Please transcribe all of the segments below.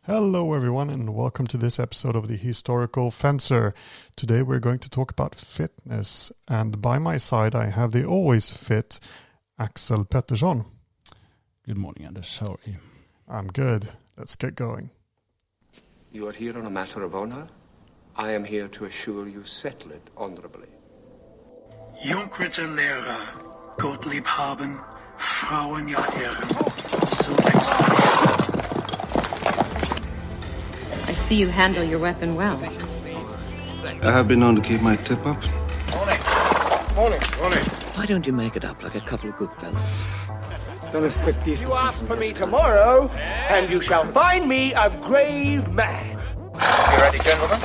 Hello everyone and welcome to this episode of The Historical Fencer. Today we're going to talk about fitness, and by my side I have the always fit Axel Pettersson. Good morning, Anders. How are you? I'm good. Let's get going. You are here on a matter of honor. I am here to assure you settle it honorably. Junkerte Lehrer, Gottlieb haben, Frauen ja Herren, so explodiert. I see you handle your weapon well. I have been known to keep my tip up. Morning. Why don't you make it up like a couple of good fellows? Don't expect decency. You ask for me tomorrow, and you shall find me a grave man. You ready, gentlemen?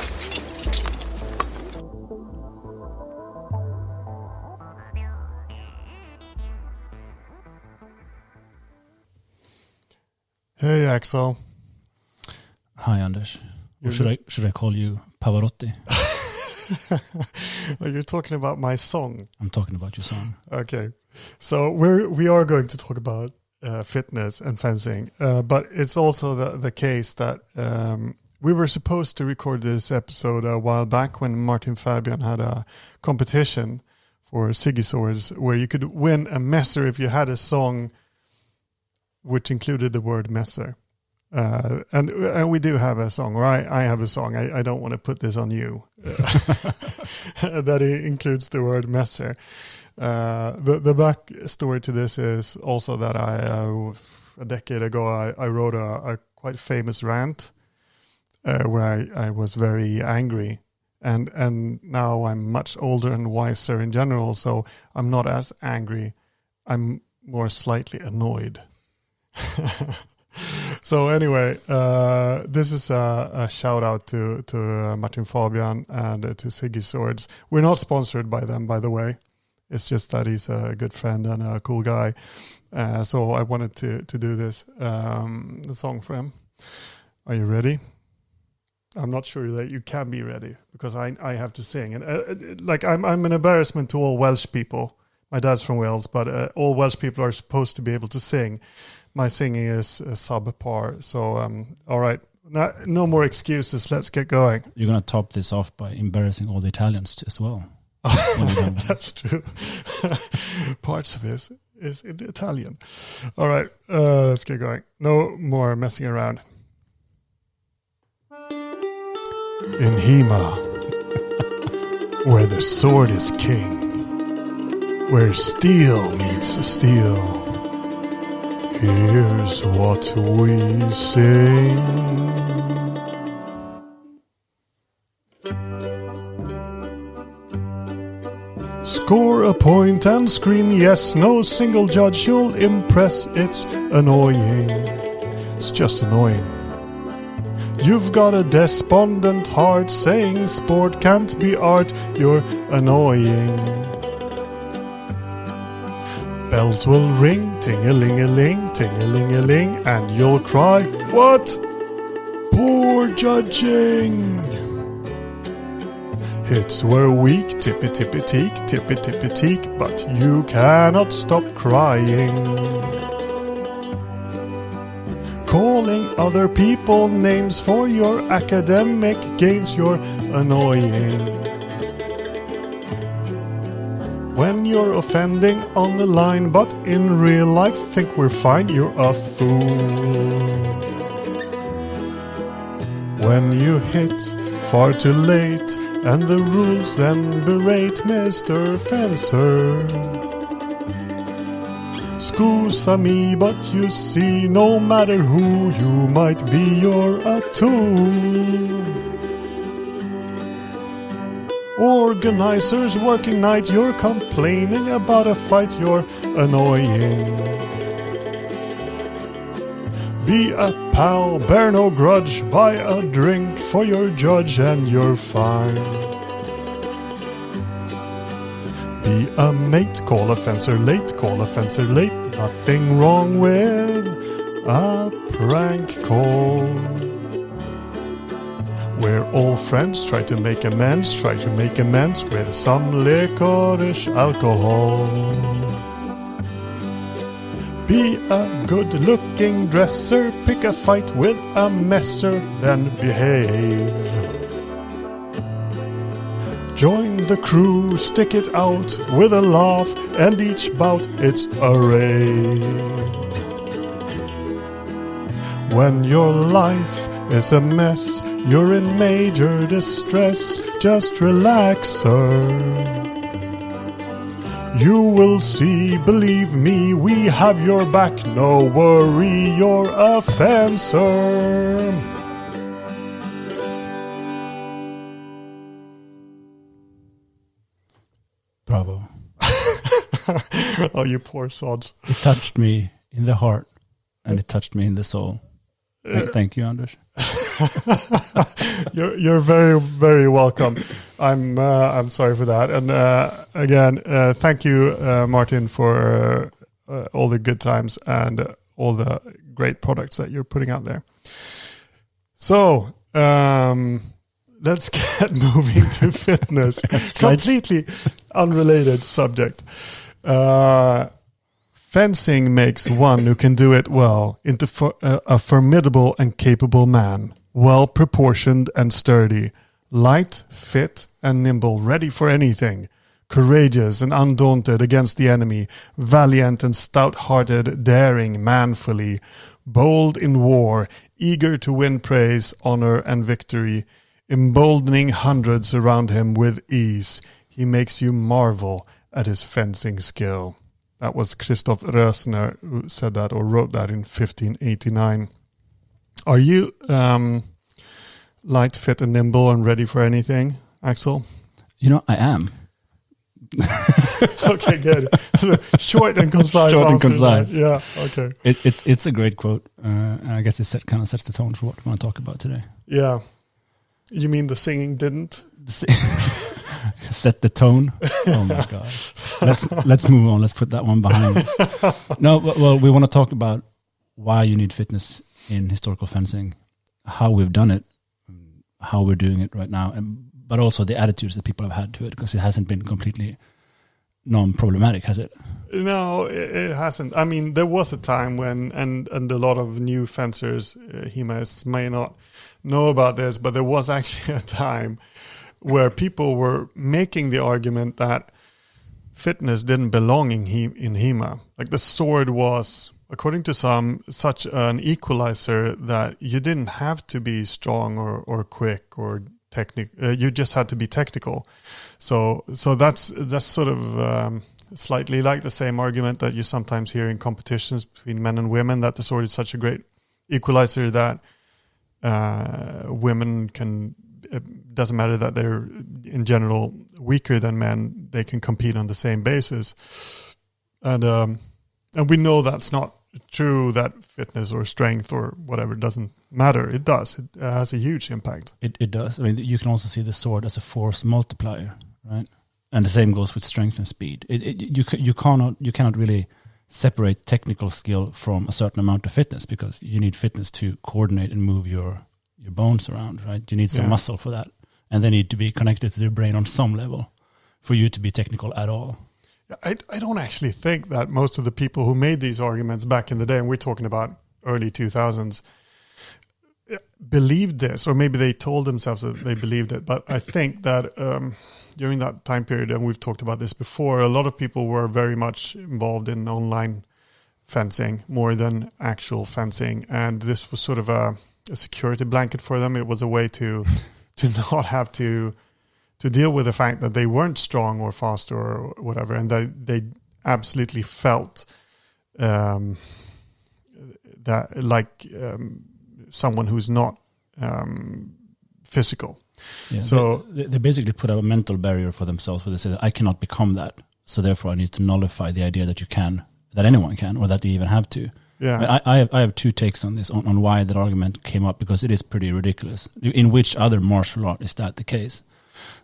Hey Axel. Hi, Anders. Or should I call you Pavarotti? You're talking about my song. I'm talking about your song. Okay. So we are going to talk about fitness and fencing, but it's also the case that we were supposed to record this episode a while back when Martin Fabian had a competition for Siggy Swords where you could win a messer if you had a song which included the word messer. And we do have a song, or I have a song. I don't want to put this on you. That includes the word messer. The back story to this is also that a decade ago I wrote a quite famous rant where I was very angry, and now I'm much older and wiser in general, so I'm not as angry. I'm more slightly annoyed. So anyway, this is a shout out to Martin Fabian and to Siggy Swords. We're not sponsored by them, by the way. It's just that he's a good friend and a cool guy. So I wanted to do this the song for him. Are you ready? I'm not sure that you can be ready because I have to sing. And I'm an embarrassment to all Welsh people. My dad's from Wales, but all Welsh people are supposed to be able to sing. My singing is subpar. So, all right. No more excuses. Let's get going. You're going to top this off by embarrassing all the Italians as well. That's true. Parts of this is in Italian. All right. Let's get going. No more messing around. In HEMA, where the sword is king, where steel meets steel, here's what we sing. Score a point and scream yes, no single judge you'll impress. It's annoying, it's just annoying. You've got a despondent heart saying sport can't be art. You're annoying. Bells will ring, ting-a-ling-a-ling, ting-a-ling-a-ling, and you'll cry, what? Poor judging! Hits were weak, tippy-tippy-teak, tippy-tippy-teak, but you cannot stop crying. Calling other people names for your academic gains, you're annoying. When you're offending on the line, but in real life think we're fine, you're a fool. When you hit far too late, and the rules then berate Mr. Fencer. Scusa me, but you see, no matter who you might be, you're a tool. Organizers working night, you're complaining about a fight, you're annoying. Be a pal, bear no grudge, buy a drink for your judge and you're fine. Be a mate, call a fencer late, call a fencer late, nothing wrong with a prank call. We're all friends, try to make amends with some licorice alcohol. Be a good-looking dresser, pick a fight with a messer, then behave. Join the crew, stick it out with a laugh, and each bout it's a rave. When your life is a mess, you're in major distress, just relax, sir. You will see, believe me, we have your back, no worry, you're a fencer. Bravo. Oh, you poor sods. It touched me in the heart and it touched me in the soul. Thank you, Anders. You're very, very welcome. I'm sorry for that. And again, thank you, Martin, for all the good times and all the great products that you're putting out there. So let's get moving to fitness. Completely unrelated subject. Fencing makes one who can do it well into a formidable and capable man, well proportioned and sturdy, light, fit, and nimble, ready for anything, courageous and undaunted against the enemy, valiant and stout-hearted, daring manfully, bold in war, eager to win praise, honor, and victory, emboldening hundreds around him with ease. He makes you marvel at his fencing skill. That was Christoph Rösner who said that or wrote that in 1589. Are you light, fit, and nimble and ready for anything, Axel? You know, I am. Okay, good. Short and concise. Short and concise. Yeah, okay. It's a great quote. And I guess it kind of sets the tone for what we want to talk about today. Yeah. You mean the singing didn't? Set the tone. Oh my God. Let's move on. Let's put that one behind us. No, well, we want to talk about why you need fitness in historical fencing, how we've done it, how we're doing it right now, but also the attitudes that people have had to it, because it hasn't been completely non-problematic, has it? No, it hasn't. I mean, there was a time when, and a lot of new fencers, HEMAs, may not know about this, but there was actually a time where people were making the argument that fitness didn't belong in HEMA. Like the sword was, according to some, such an equalizer that you didn't have to be strong or quick or technical. You just had to be technical. So that's sort of slightly like the same argument that you sometimes hear in competitions between men and women, that the sword is such a great equalizer that women can. It doesn't matter that they're in general weaker than men; they can compete on the same basis. And we know that's not true. That fitness or strength or whatever doesn't matter. It does. It has a huge impact. It does. I mean, you can also see the sword as a force multiplier, right? And the same goes with strength and speed. You cannot really separate technical skill from a certain amount of fitness, because you need fitness to coordinate and move your bones around, right? You need some muscle for that, and they need to be connected to the brain on some level for you to be technical at all. I don't actually think that most of the people who made these arguments back in the day, and we're talking about early 2000s, believed this, or maybe they told themselves that they believed it. But I think that during that time period, and we've talked about this before, a lot of people were very much involved in online fencing more than actual fencing, and this was sort of a security blanket for them. It was a way to not have to deal with the fact that they weren't strong or fast or whatever, and they absolutely felt that like someone who's not physical. Yeah, so they basically put up a mental barrier for themselves where they say, I cannot become that, so therefore I need to nullify the idea that you can, that anyone can, or that they even have to. Yeah, I have two takes on this, on why that argument came up, because it is pretty ridiculous. In which other martial art is that the case?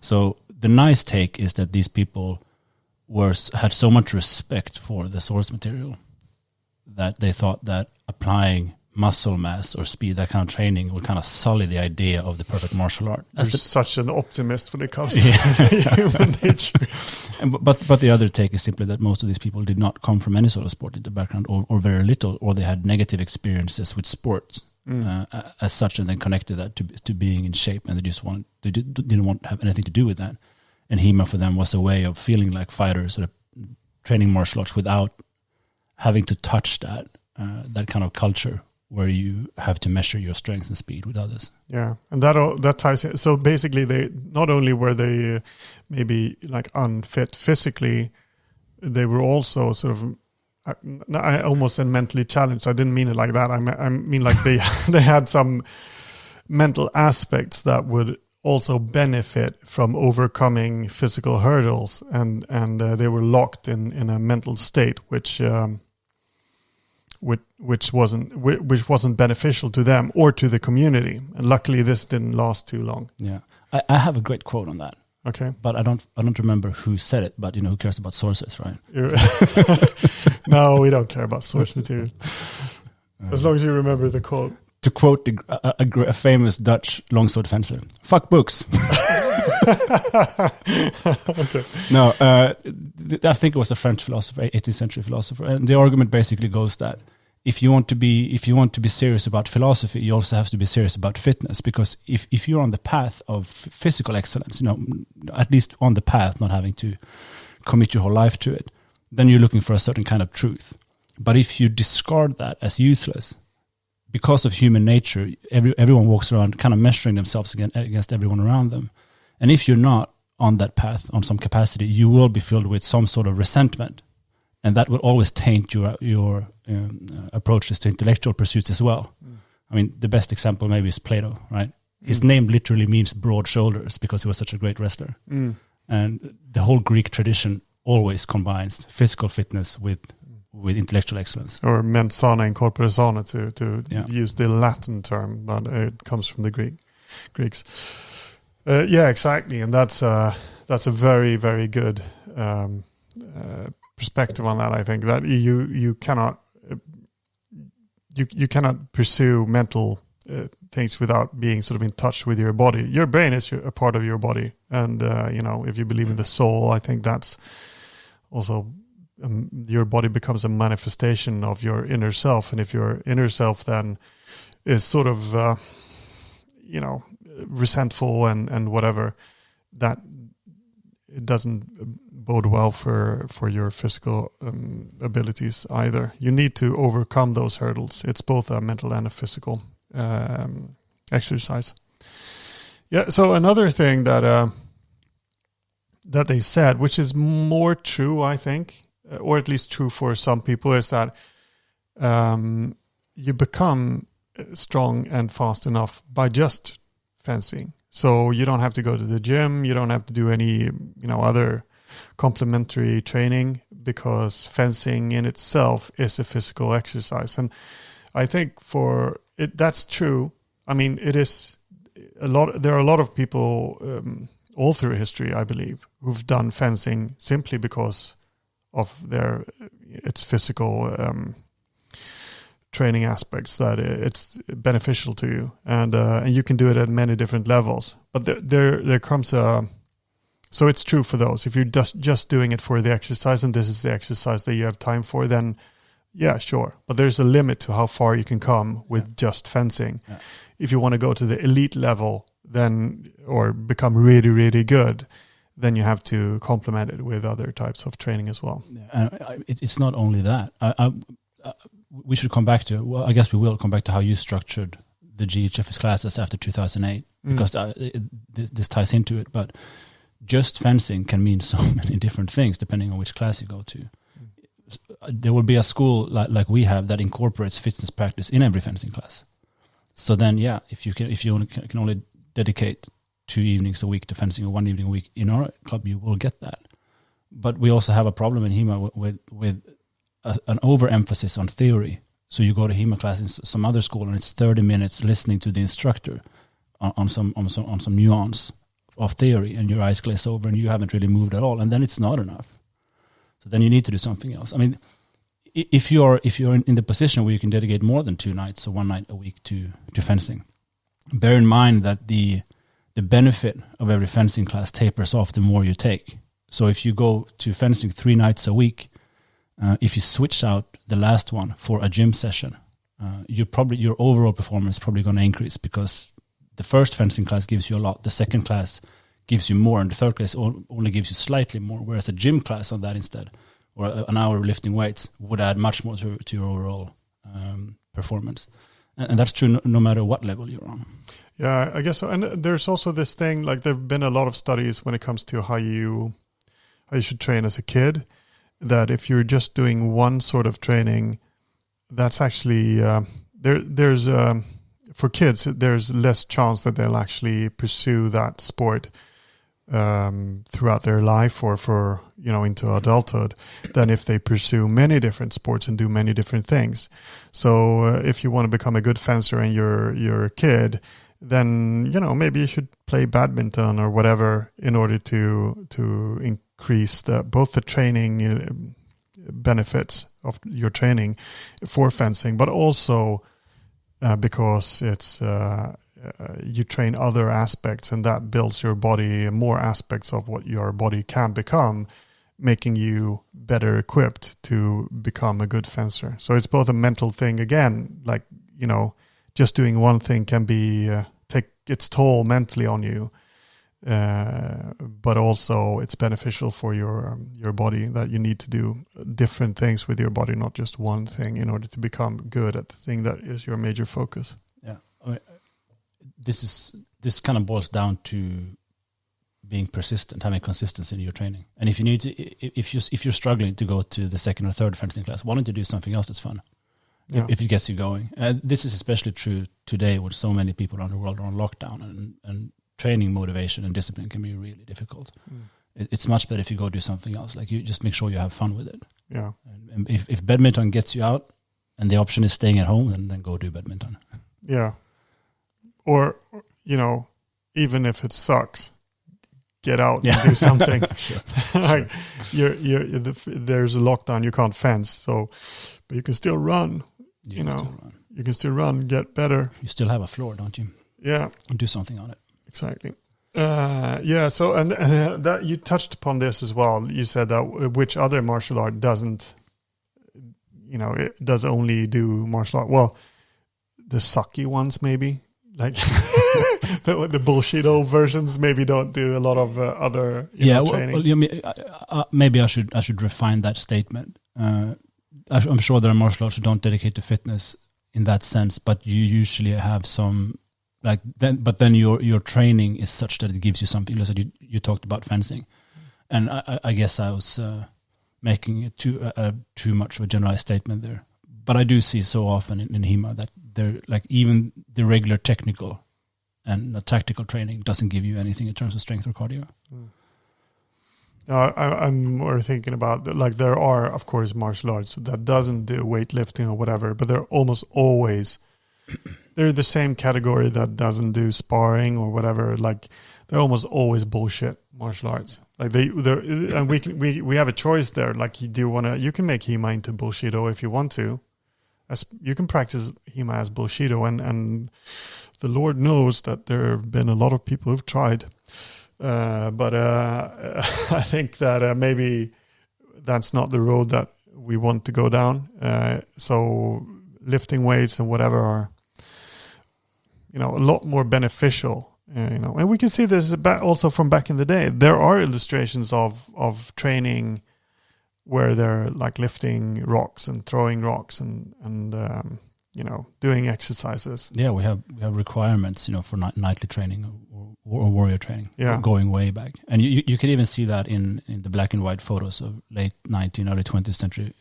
So the nice take is that these people had so much respect for the source material that they thought that applying muscle mass or speed, that kind of training, would kind of sully the idea of the perfect martial art. You're such an optimist when it comes to human nature. But the other take is simply that most of these people did not come from any sort of sport background, or very little, or they had negative experiences with sports as such, and then connected that to being in shape, and they didn't want to have anything to do with that. And HEMA for them was a way of feeling like fighters, sort of training martial arts without having to touch that kind of culture where you have to measure your strength and speed with others. Yeah, and that ties in. So basically, they not only were they maybe like unfit physically, they were also sort of, I almost said mentally challenged. I didn't mean it like that. I mean like they had some mental aspects that would also benefit from overcoming physical hurdles, and they were locked in a mental state which wasn't beneficial to them or to the community. And luckily, this didn't last too long. Yeah, I have a great quote on that. Okay, but I don't remember who said it. But who cares about sources, right? No, we don't care about source material. As long as you remember the quote. To quote a famous Dutch longsword fencer, "Fuck books." Okay. No, I think it was a French philosopher, 18th century philosopher, and the argument basically goes that if you want to be serious about philosophy, you also have to be serious about fitness, because if you're on the path of physical excellence, at least on the path, not having to commit your whole life to it, then you're looking for a certain kind of truth. But if you discard that as useless, because of human nature, everyone walks around kind of measuring themselves against everyone around them. And if you're not on that path, on some capacity, you will be filled with some sort of resentment. And that will always taint your approaches to intellectual pursuits as well. I mean, the best example maybe is Plato, right? His name literally means broad shoulders because he was such a great wrestler. And the whole Greek tradition always combines physical fitness with intellectual excellence. Or mens sana in corpore sano, to use the Latin term, but it comes from the Greeks. Yeah, exactly, and that's a very, very good perspective on that. I think that you cannot pursue mental things without being sort of in touch with your body. Your brain is a part of your body, and if you believe in the soul, I think that's also. Your body becomes a manifestation of your inner self, and if your inner self then is sort of resentful and whatever, that it doesn't bode well for your physical abilities either. You need to overcome those hurdles. It's both a mental and a physical exercise. Yeah. So another thing that they said, which is more true, I think, or at least true for some people, is that you become strong and fast enough by just fencing. So you don't have to go to the gym. You don't have to do any, other complementary training, because fencing in itself is a physical exercise. And I think for it, that's true. I mean, it is a lot. There are a lot of people all through history, I believe, who've done fencing simply because of its physical training aspects, that it's beneficial to you, and you can do it at many different levels. But there comes so it's true for those. If you're just doing it for the exercise, and this is the exercise that you have time for, then yeah, sure. But there's a limit to how far you can come with just fencing. Yeah. If you want to go to the elite level, then, or become really, really good, then you have to complement it with other types of training as well. Yeah, it's not only that. We should come back to, well, I guess we will come back to how you structured the GHFS classes after 2008, because this ties into it. But just fencing can mean so many different things depending on which class you go to. There will be a school like we have that incorporates fitness practice in every fencing class. So then, yeah, if you can only dedicate 2 evenings a week to fencing, or 1 evening a week in our club, you will get that. But we also have a problem in HEMA with an overemphasis on theory. So you go to HEMA class in some other school, and it's 30 minutes listening to the instructor on some nuance of theory, and your eyes glaze over, and you haven't really moved at all, and then it's not enough. So then you need to do something else. I mean, if you're in the position where you can dedicate more than 2 nights or 1 night a week to fencing, bear in mind that the benefit of every fencing class tapers off the more you take. So if you go to fencing 3 nights a week, if you switch out the last one for a gym session, your overall performance is probably going to increase, because the first fencing class gives you a lot, the second class gives you more, and the third class only gives you slightly more, whereas a gym class on that instead, or an hour lifting weights, would add much more to your overall performance. And that's true no matter what level you're on. Yeah, I guess so. And there's also this thing, like there have been a lot of studies when it comes to how you should train as a kid, that if you're just doing one sort of training, that's actually, there's for kids, there's less chance that they'll actually pursue that sport throughout their life or for, into adulthood, than if they pursue many different sports and do many different things. So if you want to become a good fencer and you're a kid, then, maybe you should play badminton or whatever in order to increase both the training benefits of your training for fencing, but also because it's you train other aspects, and that builds your body, more aspects of what your body can become, making you better equipped to become a good fencer. So it's both a mental thing, again, like, just doing one thing can be take its toll mentally on you, but also it's beneficial for your body, that you need to do different things with your body, not just one thing, in order to become good at the thing that is your major focus. Yeah, this kind of boils down to being persistent, having consistency in your training. And if you need to, if you're struggling to go to the second or third fencing class, why don't you do something else that's fun? Yeah. If it gets you going. This is especially true today, where so many people around the world are on lockdown, and training motivation and discipline can be really difficult. It's much better if you go do something else. Like, you just make sure you have fun with it. Yeah. And if badminton gets you out and the option is staying at home, then go do badminton. Yeah. Or, even if it sucks, get out and do something. Like, there's a lockdown, you can't fence, but you can still run. You can still run, get better. You still have a floor, don't you? Yeah. And do something on it. Exactly. So and that you touched upon this as well. You said that which other martial art doesn't, it does only do martial art. Well, the sucky ones maybe, like the bullshit-o versions maybe don't do a lot of other training. Maybe I should refine that statement. I'm sure there are martial arts who don't dedicate to fitness in that sense, but you usually have some. But then your training is such that it gives you something. You talked about fencing, and I guess I was making it too much of a generalized statement there. But I do see so often in HEMA that they're like, even the regular technical and tactical training doesn't give you anything in terms of strength or cardio. I'm more thinking about like, there are of course martial arts that doesn't do weightlifting or whatever, but they're almost always. They're the same category that doesn't do sparring or whatever. Like, they're almost always bullshit martial arts. Like and we have a choice there. Like, you can make HEMA into bullshit-o if you want to. You can practice HEMA as bullshit-o, and the Lord knows that there have been a lot of people who've tried. But I think that maybe that's not the road that we want to go down. So lifting weights and whatever are, a lot more beneficial, and we can see this also from back in the day. There are illustrations of training where they're like lifting rocks and throwing rocks and doing exercises. Yeah, we have requirements, for nightly training or warrior training, going way back. And you can even see that in the black and white photos of late 19th, early 20th century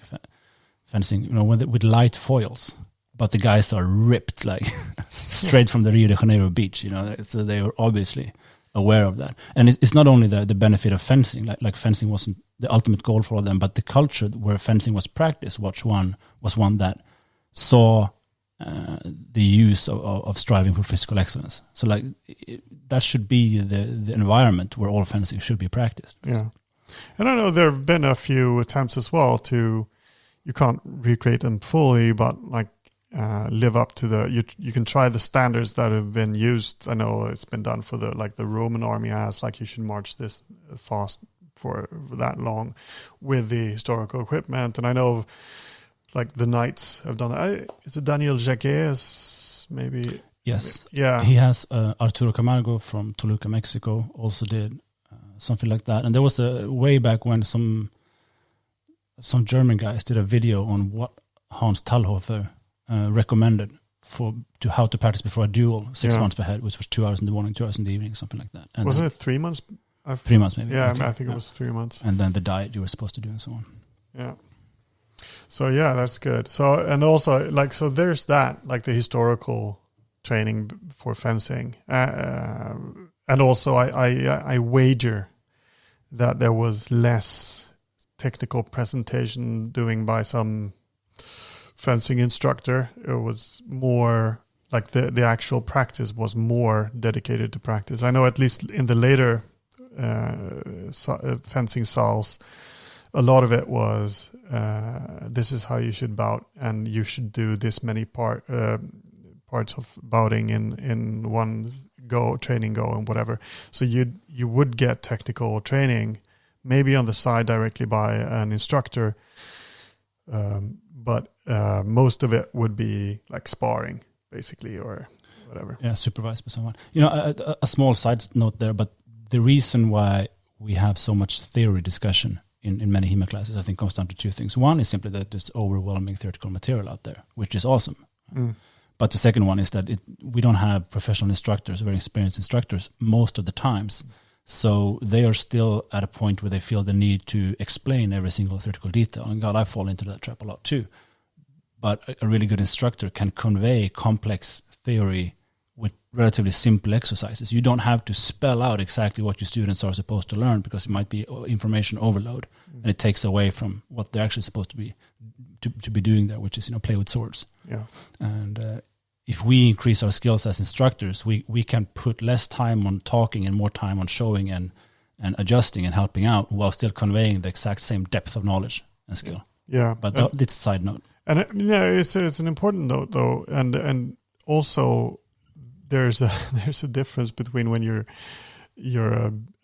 fencing, with light foils. But the guys are ripped, like straight from the Rio de Janeiro beach, so they were obviously aware of that. And it's not only the benefit of fencing, like fencing wasn't the ultimate goal for all them, but the culture where fencing was practiced was one that saw the use of striving for physical excellence. So that should be the environment where all fencing should be practiced. Yeah. And I know there have been a few attempts as well you can't recreate them fully, but live up to you can try the standards that have been used. I know it's been done for the Roman army has, like, you should march this fast for that long with the historical equipment. And I know like the Knights have done it. Is it Daniel Jacquet maybe? Yes. Yeah. He has Arturo Camargo from Toluca, Mexico, also did something like that. And there was a way back when some German guys did a video on what Hans Thalhofer recommended to how to practice before a duel 6 months ahead, which was 2 hours in the morning, 2 hours in the evening, something like that. And wasn't it 3 months? 3 months maybe. Yeah, okay. I think it was 3 months. And then the diet you were supposed to do and so on. Yeah. So yeah, that's good. So, and also like, so there's that, like the historical training for fencing. And also I wager that there was less technical presentation doing by some fencing instructor. It was more like the actual practice was more dedicated to practice. I know at least in the later fencing styles, a lot of it was this is how you should bout, and you should do this many parts of bouting in one go, training go, and whatever. So you would get technical training, maybe on the side directly by an instructor, but most of it would be like sparring, basically, or whatever. Yeah, supervised by someone. You know, a small side note there, but the reason why we have so much theory discussion in many HEMA classes, I think, comes down to two things. One is simply that there's overwhelming theoretical material out there, which is awesome. But the second one is that we don't have professional instructors, very experienced instructors, most of the times. So they are still at a point where they feel the need to explain every single theoretical detail. And God, I fall into that trap a lot too. But a really good instructor can convey complex theory with relatively simple exercises. You don't have to spell out exactly what your students are supposed to learn, because it might be information overload, and it takes away from what they're actually supposed to be doing there, which is, you know, play with swords. Yeah. And if we increase our skills as instructors, we can put less time on talking and more time on showing and adjusting and helping out, while still conveying the exact same depth of knowledge and skill. Yeah. But it's a side note. And it's an important note though, and also there's a difference between when you're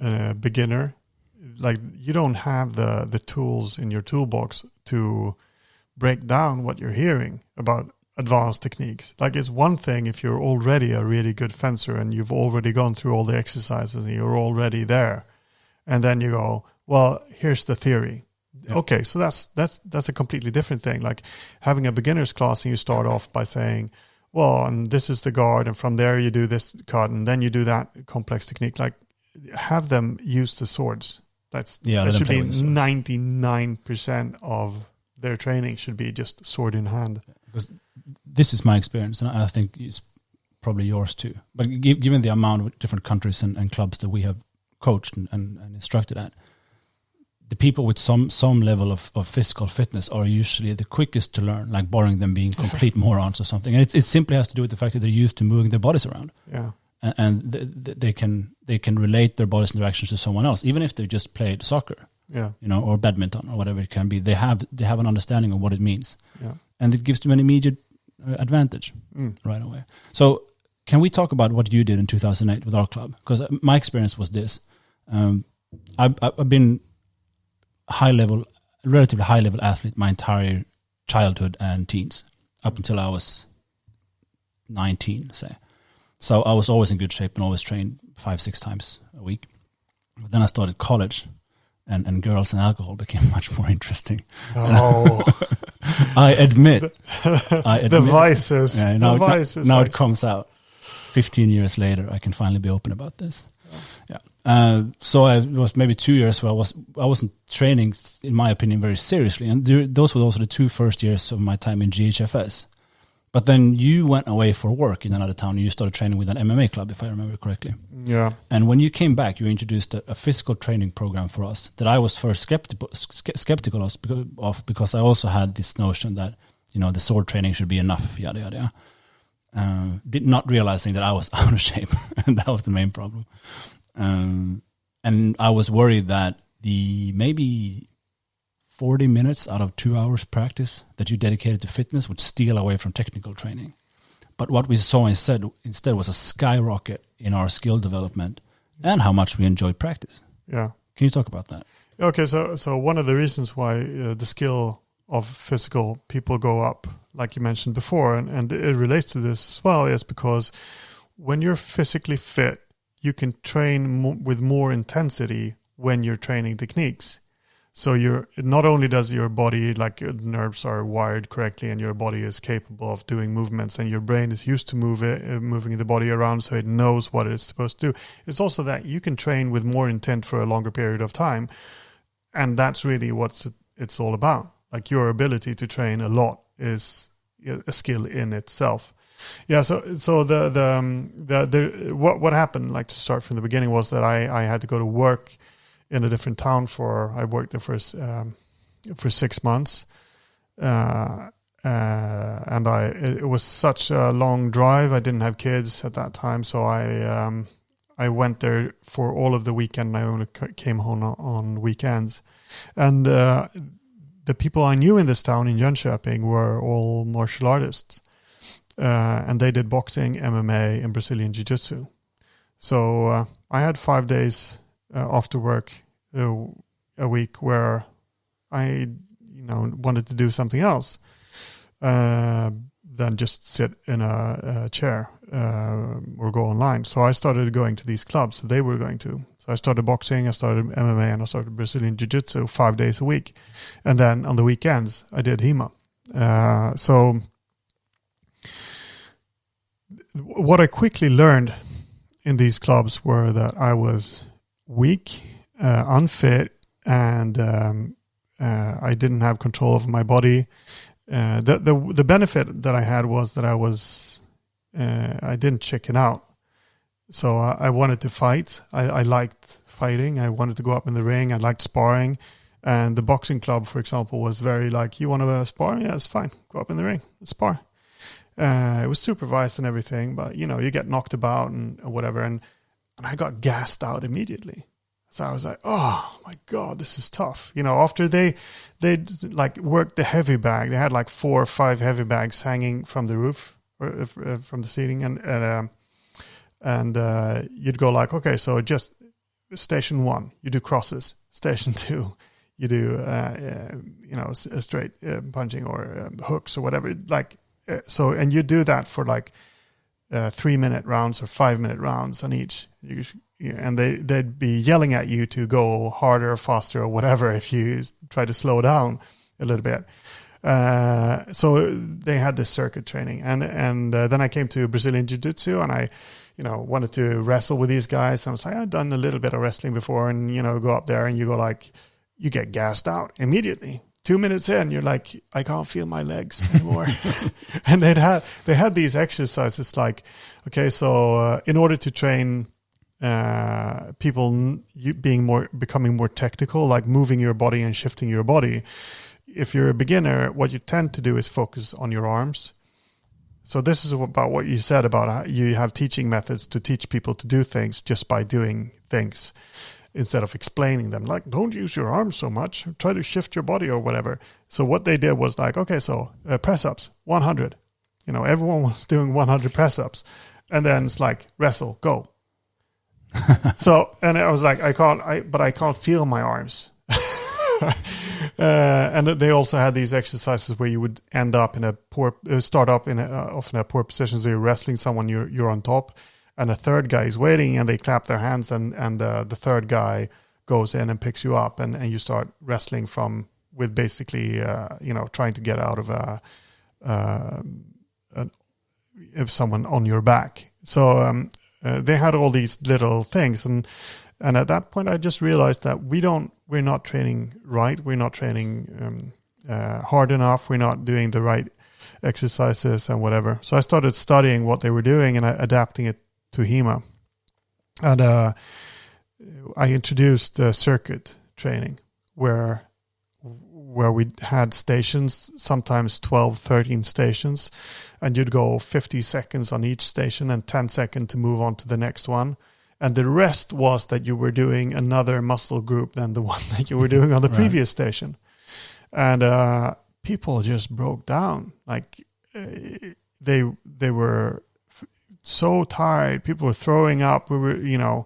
a beginner, like you don't have the tools in your toolbox to break down what you're hearing about advanced techniques. Like, it's one thing if you're already a really good fencer and you've already gone through all the exercises and you're already there, and then you go, well, here's the theory. Yeah. Okay, so that's a completely different thing. Like having a beginner's class and you start off by saying, well, and this is the guard, and from there you do this cut, and then you do that complex technique. Like, have them use the swords. That should be 99% of their training should be just sword in hand. Because this is my experience, and I think it's probably yours too. But given the amount of different countries and clubs that we have coached and instructed at, the people with some level of physical fitness are usually the quickest to learn, like barring them being complete morons or something. And it simply has to do with the fact that they're used to moving their bodies around. Yeah. And they can relate their body's interactions to someone else, even if they just played soccer, yeah, you know, or badminton or whatever it can be. They have an understanding of what it means, yeah, and it gives them an immediate advantage right away. So, can we talk about what you did in 2008 with our club? Because my experience was this: I've been relatively high level athlete my entire childhood and teens, up until I was 19, say. So I was always in good shape and always trained 5-6 times a week. But then I started college, and girls and alcohol became much more interesting. Oh, I admit the vices. Yeah, the vices. Now it comes out. 15 years later, I can finally be open about this. Yeah. So I was maybe 2 years where I wasn't training, in my opinion, very seriously, and those were also the 2 first years of my time in GHFS. But then you went away for work in another town, and you started training with an MMA club, if I remember correctly. Yeah. And when you came back, you introduced a physical training program for us that I was first skeptical of, because I also had this notion that, you know, the sword training should be enough, yada, yada, yada. Not realizing that I was out of shape, and that was the main problem. And I was worried that the maybe 40 minutes out of 2 hours practice that you dedicated to fitness would steal away from technical training. But what we saw instead was a skyrocket in our skill development and how much we enjoyed practice. Yeah. Can you talk about that? Okay, so one of the reasons why the skill of physical people go up, like you mentioned before, and it relates to this as well, is because when you're physically fit, you can train with more intensity when you're training techniques. So not only does your body, like your nerves are wired correctly and your body is capable of doing movements and your brain is used to moving the body around so it knows what it's supposed to do. It's also that you can train with more intent for a longer period of time. And that's really what it's all about. Like your ability to train a lot is a skill in itself. Yeah. So what happened, like to start from the beginning, was that I had to go to work in a different town I worked there for 6 months. And it was such a long drive. I didn't have kids at that time. So I went there for all of the weekend. I only came home on weekends. And the people I knew in this town in Jönköping were all martial artists. And they did boxing, MMA, and Brazilian Jiu-Jitsu. So I had 5 days after work a week where I wanted to do something else than just sit in a chair or go online. So I started going to these clubs that they were going to. So I started boxing, I started MMA, and I started Brazilian Jiu-Jitsu 5 days a week. And then on the weekends, I did HEMA. So what I quickly learned in these clubs were that I was weak, unfit, and I didn't have control over my body. The benefit that I had was that I didn't chicken out. So I wanted to fight. I liked fighting. I wanted to go up in the ring. I liked sparring. And the boxing club, for example, was very like, you want to spar? Yeah, it's fine. Go up in the ring. Let's spar. It was supervised and everything, but you get knocked about and whatever. And I got gassed out immediately. So I was like, oh my God, this is tough. After they like worked the heavy bag, they had like 4 or 5 heavy bags hanging from the roof or from the seating. And you'd go like, okay, so just station 1, you do crosses. Station 2, you do, straight punching or hooks or whatever. Like, so, and you do that for like 3-minute rounds or 5-minute rounds on each. And they'd be yelling at you to go harder or faster or whatever if you try to slow down a little bit. So they had this circuit training. And then I came to Brazilian Jiu-Jitsu and I, wanted to wrestle with these guys. And I was like, I've done a little bit of wrestling before, and, go up there and you go like, you get gassed out immediately. 2 minutes in, you're like, I can't feel my legs anymore. And they had these exercises like, okay, so in order to train people becoming more technical, like moving your body and shifting your body, if you're a beginner, what you tend to do is focus on your arms. So this is about what you said about how you have teaching methods to teach people to do things just by doing things instead of explaining them. Like, don't use your arms so much. Try to shift your body or whatever. So what they did was like, okay, so press-ups, 100. Everyone was doing 100 press-ups. And then it's like, wrestle, go. So, and I was like, I can't feel my arms. And they also had these exercises where you would end up in often a poor position. So you're wrestling someone, you're on top, and a third guy is waiting, and they clap their hands, and the third guy goes in and picks you up, and you start wrestling with basically trying to get out of someone on your back. So they had all these little things, and at that point I just realized that we're not training right. We're not training hard enough. We're not doing the right exercises and whatever. So I started studying what they were doing and adapting it to HEMA. And I introduced circuit training where we had stations, sometimes 12, 13 stations, and you'd go 50 seconds on each station and 10 seconds to move on to the next one. And the rest was that you were doing another muscle group than the one that you were doing on the previous station. And people just broke down. Like they were so tired. People were throwing up. We were,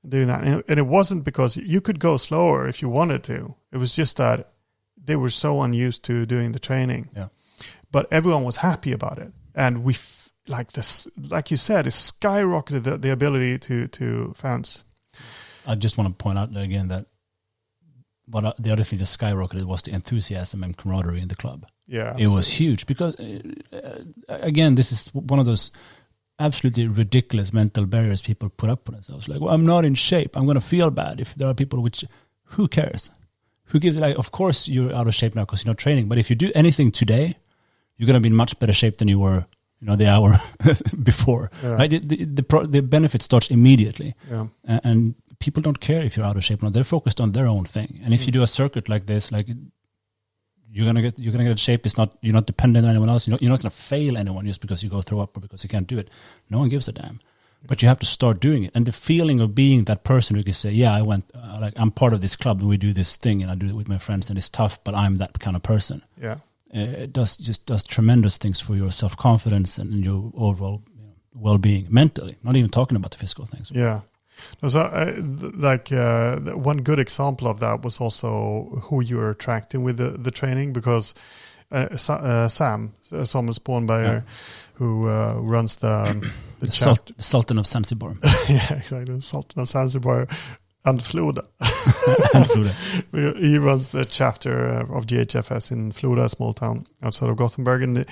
doing that. And it wasn't because you could go slower if you wanted to. It was just that they were so unused to doing the training. Yeah. But everyone was happy about it. And like you said, it skyrocketed the ability to fence. I just want to point out again that the other thing that skyrocketed was the enthusiasm and camaraderie in the club. Yeah, it was huge because, again, this is one of those absolutely ridiculous mental barriers people put up on themselves. Like, well, I'm not in shape. I'm going to feel bad if there are people who cares? Who gives, like, of course you're out of shape now because you're not training. But if you do anything today, you're going to be in much better shape than you were, the hour before. Yeah. Right? The benefit starts immediately. Yeah. And people don't care if you're out of shape or not. They're focused on their own thing. And if you do a circuit like this, like, you're gonna get shape. You're not dependent on anyone else. You're not gonna fail anyone just because you go throw up or because you can't do it. No one gives a damn. But you have to start doing it. And the feeling of being that person who can say, yeah, I went, I'm part of this club and we do this thing and I do it with my friends and it's tough, but I'm that kind of person. Yeah. It does tremendous things for your self-confidence and your overall well-being mentally, not even talking about the physical things. Yeah. So, one good example of that was also who you were attracting with the training, because Sam Spånberger, who runs the Sultan of Zanzibar. Yeah, exactly, the Sultan of Zanzibar and Floda. He runs the chapter of GHFS in Floda, a small town outside of Gothenburg, and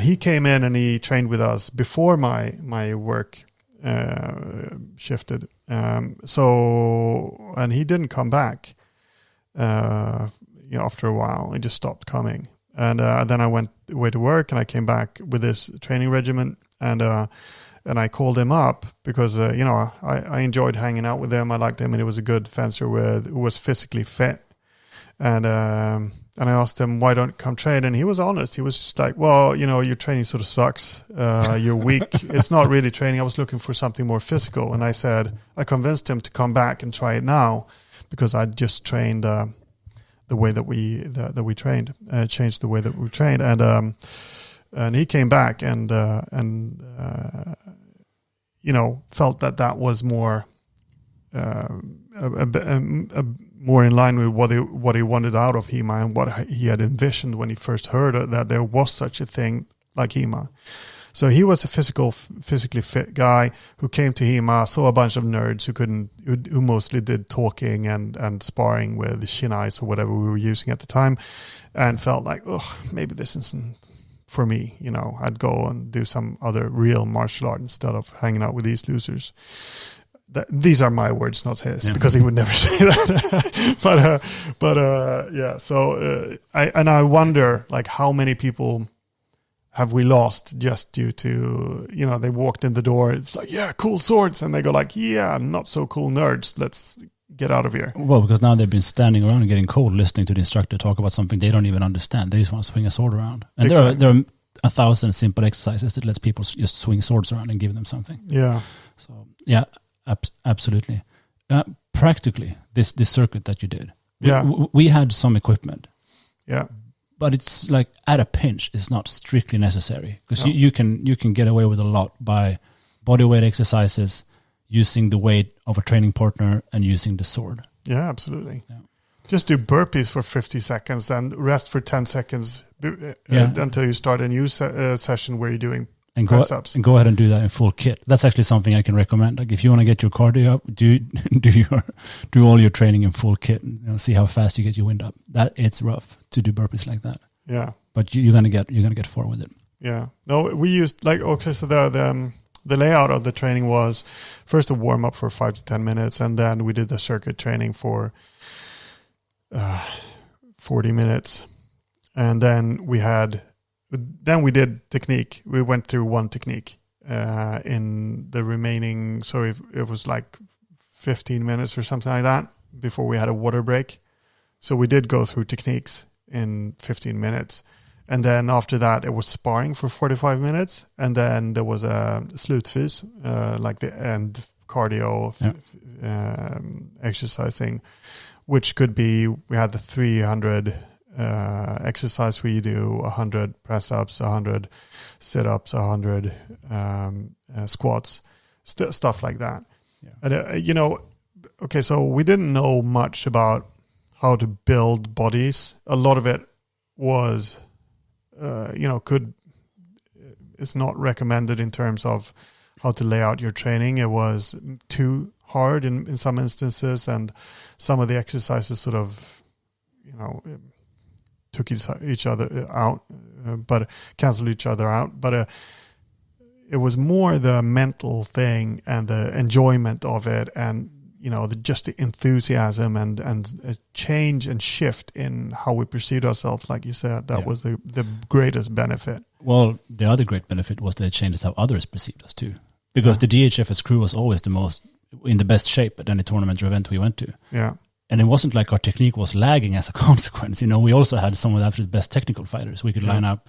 he came in and he trained with us before my work shifted. And he didn't come back after a while. He just stopped coming. And then I went away to work and I came back with this training regimen, and I called him up because I enjoyed hanging out with him. I liked him and he was a good fencer who was physically fit. And I asked him, why don't you come train? And he was honest. He was just like, well, your training sort of sucks. You're weak. It's not really training. I was looking for something more physical. And I convinced him to come back and try it now, because I just trained the way that we trained, changed the way that we trained. And he came back and felt that was more more in line with what he wanted out of HEMA and what he had envisioned when he first heard that there was such a thing like HEMA. So he was a physically fit guy who came to HEMA, saw a bunch of nerds who mostly did talking and sparring with shinais or whatever we were using at the time, and felt like, oh, maybe this isn't for me. I'd go and do some other real martial art instead of hanging out with these losers. These are my words, not his, because he would never say that. Yeah. So I wonder, like, how many people have we lost just due to they walked in the door. It's like, yeah, cool swords, and they go like, yeah, not so cool nerds. Let's get out of here. Well, because now they've been standing around and getting cold, listening to the instructor talk about something they don't even understand. They just want to swing a sword around, and exactly. there are 1,000 simple exercises that lets people just swing swords around and give them something. Yeah. So yeah. Absolutely. Practically, this circuit that you did, we had some equipment. Yeah, but it's like at a pinch, it's not strictly necessary, because you can get away with a lot by bodyweight exercises, using the weight of a training partner, and using the sword. Yeah, absolutely. Yeah. Just do burpees for 50 seconds and rest for 10 seconds until you start a new session where you're doing. And go ahead and do that in full kit. That's actually something I can recommend. Like, if you want to get your cardio up, do all your training in full kit and see how fast you get your wind up. That it's rough to do burpees like that. Yeah, but you're gonna get far with it. Yeah. No, we used so the layout of the training was first a warm up for 5 to 10 minutes, and then we did the circuit training for 40 minutes, and then we did technique. We went through one technique in the remaining, so it was like 15 minutes or something like that before we had a water break. So we did go through techniques in 15 minutes. And then after that, it was sparring for 45 minutes. And then there was a slutfys, like the end cardio exercising, which could be, we had the 300 exercise where you do 100 press-ups, 100 sit-ups, 100 squats, stuff like that. And, okay, so we didn't know much about how to build bodies. A lot of it was, it's not recommended in terms of how to lay out your training. It was too hard in some instances, and some of the exercises sort of, took each other out, but canceled each other out. But it was more the mental thing and the enjoyment of it, and just the enthusiasm and a change and shift in how we perceived ourselves. Like you said, that was the greatest benefit. Well, the other great benefit was that it changed how others perceived us too, because the DHFS crew was always in the best shape at any tournament or event we went to. Yeah. And it wasn't like our technique was lagging as a consequence. We also had some of the absolute best technical fighters. We could line up,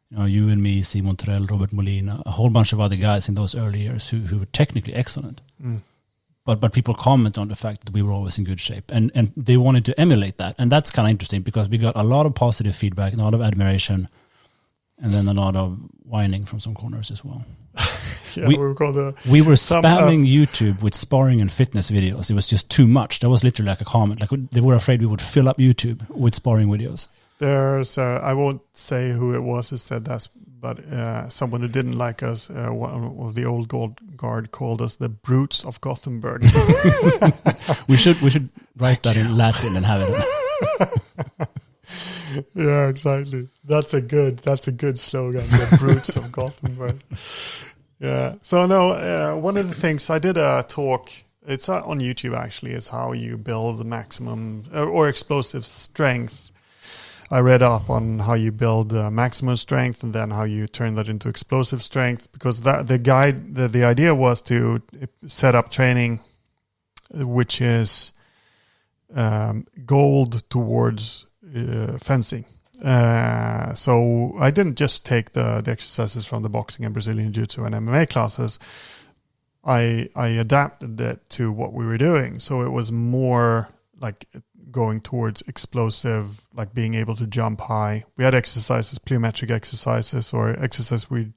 you and me, Simon Terrell, Robert Molina, a whole bunch of other guys in those early years who were technically excellent. Mm. But people comment on the fact that we were always in good shape. And they wanted to emulate that. And that's kind of interesting because we got a lot of positive feedback, a lot of admiration, and then a lot of whining from some corners as well. We were spamming YouTube with sparring and fitness videos. It was just too much. That was literally like a comment. Like they were afraid we would fill up YouTube with sparring videos. There's, I won't say who it was who said that, but someone who didn't like us, one of the old guard called us the brutes of Gothenburg. we should write that in Latin and have it. Yeah, exactly. That's a good slogan. The brutes of Gothenburg. Yeah. So one of the things I did a talk. It's on YouTube actually. It's how you build the maximum or explosive strength. I read up on how you build maximum strength and then how you turn that into explosive strength, because the idea was to set up training, which is goaled towards fencing. So I didn't just take the exercises from the boxing and Brazilian Jiu-Jitsu and MMA classes. I adapted it to what we were doing. So it was more like going towards explosive, like being able to jump high. We had exercises, plyometric exercises, or exercise we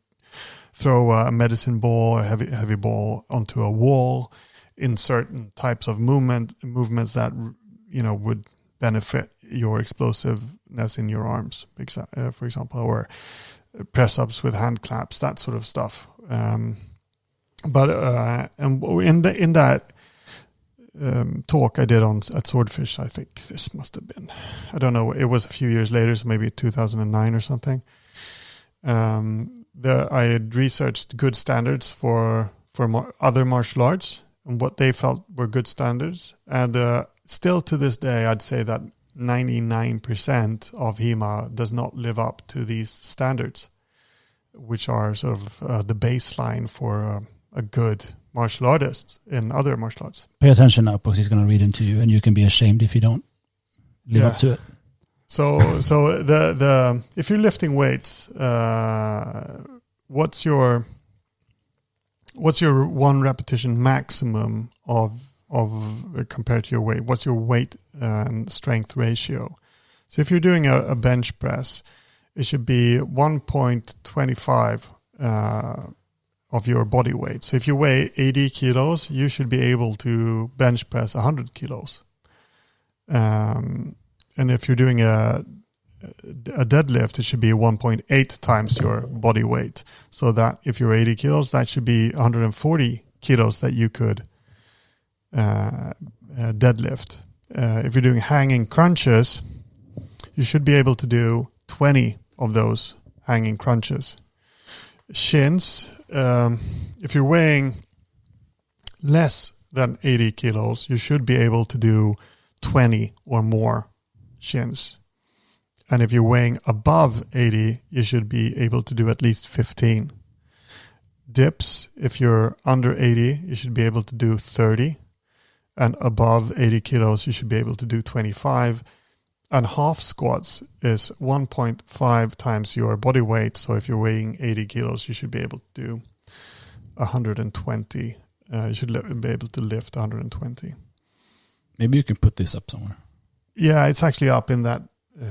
throw a medicine ball, a heavy ball onto a wall in certain types of movements that would benefit your explosiveness in your arms, for example, or press ups with hand claps, that sort of stuff. But in that talk I did at Swordfish, I think this must have been, I don't know, it was a few years later, so maybe 2009 or something. I had researched good standards for other martial arts and what they felt were good standards, and still to this day I'd say that 99% of HEMA does not live up to these standards, which are sort of the baseline for a good martial artist in other martial arts. Pay attention now, because he's going to read into you, and you can be ashamed if you don't live up to it. So the if you're lifting weights, what's your one repetition maximum of compared to your weight? What's your weight and strength ratio? So if you're doing a bench press, it should be 1.25 of your body weight. So if you weigh 80 kilos, you should be able to bench press 100 kilos. And if you're doing a deadlift, it should be 1.8 times your body weight. So that if you're 80 kilos, that should be 140 kilos that you could deadlift. If you're doing hanging crunches, you should be able to do 20 of those hanging crunches. Shins, if you're weighing less than 80 kilos, you should be able to do 20 or more shins. And if you're weighing above 80, you should be able to do at least 15. Dips, if you're under 80, you should be able to do 30. And above 80 kilos, you should be able to do 25. And half squats is 1.5 times your body weight. So if you're weighing 80 kilos, you should be able to do 120. You should be able to lift 120. Maybe you can put this up somewhere. Yeah, it's actually up in that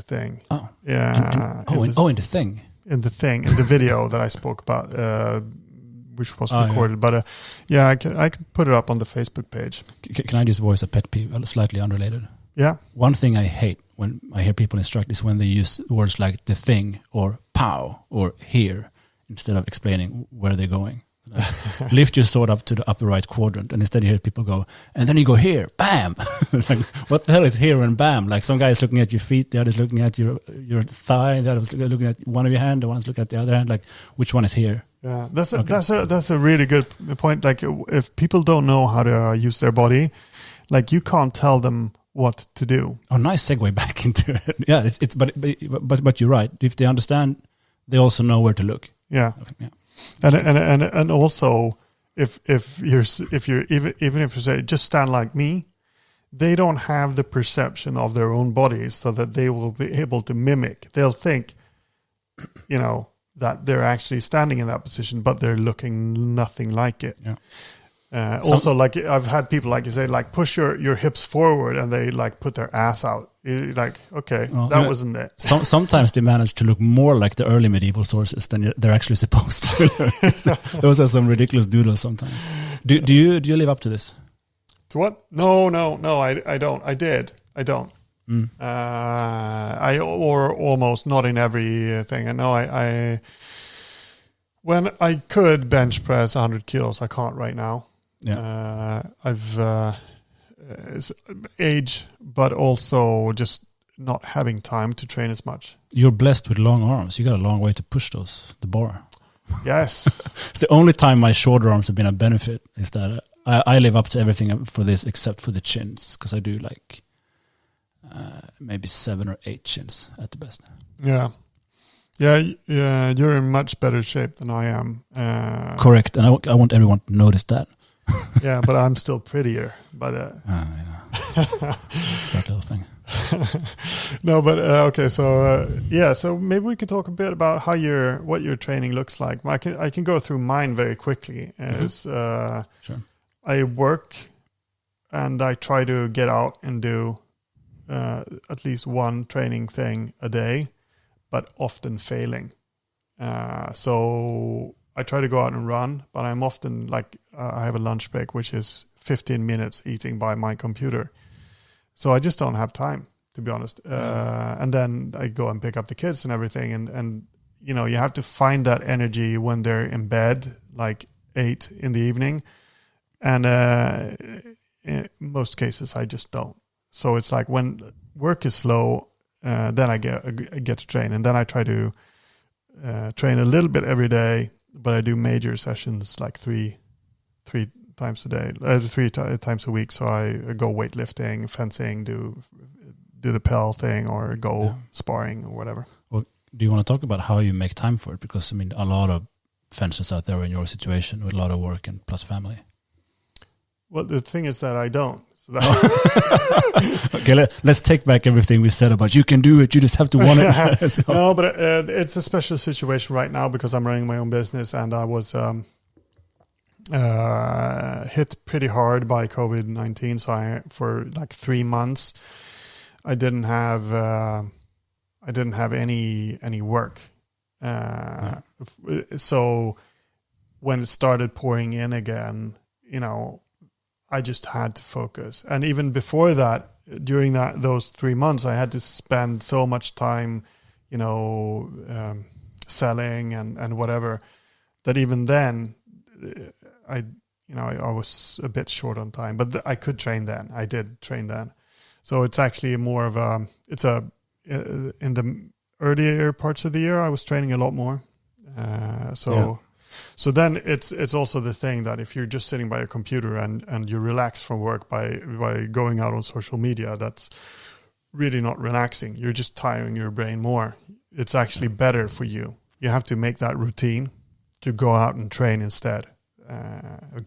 thing. Oh. Yeah. In the thing. In the thing, in the video that I spoke about. which was recorded. But I can put it up on the Facebook page. Can I just voice a pet peeve, slightly unrelated? Yeah. One thing I hate when I hear people instruct is when they use words like the thing or pow or here instead of explaining where they're going. Lift your sword up to the upper right quadrant, and instead you hear people go, and then you go here, bam. Like, what the hell is here and bam? Like, some guy is looking at your feet, the other is looking at your thigh, the other is looking at one of your hand, the one is looking at the other hand. Like, which one is here? Yeah, that's a really good point. Like, if people don't know how to use their body, like, you can't tell them what to do. Oh, nice segue back into it. Yeah, but you're right. If they understand, they also know where to look. Yeah. Okay, yeah. And also, if you're even if you say just stand like me, they don't have the perception of their own bodies, so that they will be able to mimic. They'll think, that they're actually standing in that position, but they're looking nothing like it. Yeah. Also, like, I've had people, like you say, like, push your hips forward, and they like put their ass out. You're like, okay, that wasn't it. Sometimes they manage to look more like the early medieval sources than they're actually supposed to. Those are some ridiculous doodles sometimes. Do you live up to this? To what? No, I don't. I don't. Or almost not in everything. I know I when I could bench press 100 kilos, I can't right now. Yeah. I've age, but also just not having time to train as much. You're blessed with long arms. You got a long way to push the bar. Yes. It's the only time my shorter arms have been a benefit is that I live up to everything for this except for the chins, because I do like maybe 7 or 8 chins at the best. Yeah. You're in much better shape than I am. Correct, and I want everyone to notice that. Yeah, but I'm still prettier. But it's that little thing. No, but okay. So maybe we could talk a bit about what your training looks like. I can go through mine very quickly. Sure. I work, and I try to get out and do at least one training thing a day, but often failing. So I try to go out and run, but I'm often like, I have a lunch break, which is 15 minutes eating by my computer. So I just don't have time, to be honest. And then I go and pick up the kids and everything. And you have to find that energy when they're in bed, like 8 in the evening. And in most cases, I just don't. So it's like when work is slow, then I get to train. And then I try to train a little bit every day, but I do major sessions like three times a day, 3 times a week. So I go weightlifting, fencing, do the Pell thing, or go sparring or whatever. Well, do you want to talk about how you make time for it? Because, I mean, a lot of fencers out there are in your situation with a lot of work and plus family. Well, the thing is that I don't. So Okay, let's take back everything we said about you can do it, you just have to want it. So. No, but it's a special situation right now because I'm running my own business, and I was hit pretty hard by COVID-19. So for like 3 months, I didn't have any work. So when it started pouring in again, I just had to focus. And even before that, during those 3 months, I had to spend so much time, selling and whatever, that even then, I was a bit short on time. But I could train then. I did train then. So it's actually more of in the earlier parts of the year, I was training a lot more. So then it's also the thing that if you're just sitting by your computer and you relax from work by going out on social media, that's really not relaxing. You're just tiring your brain more. It's actually better for you. You have to make that routine to go out and train instead.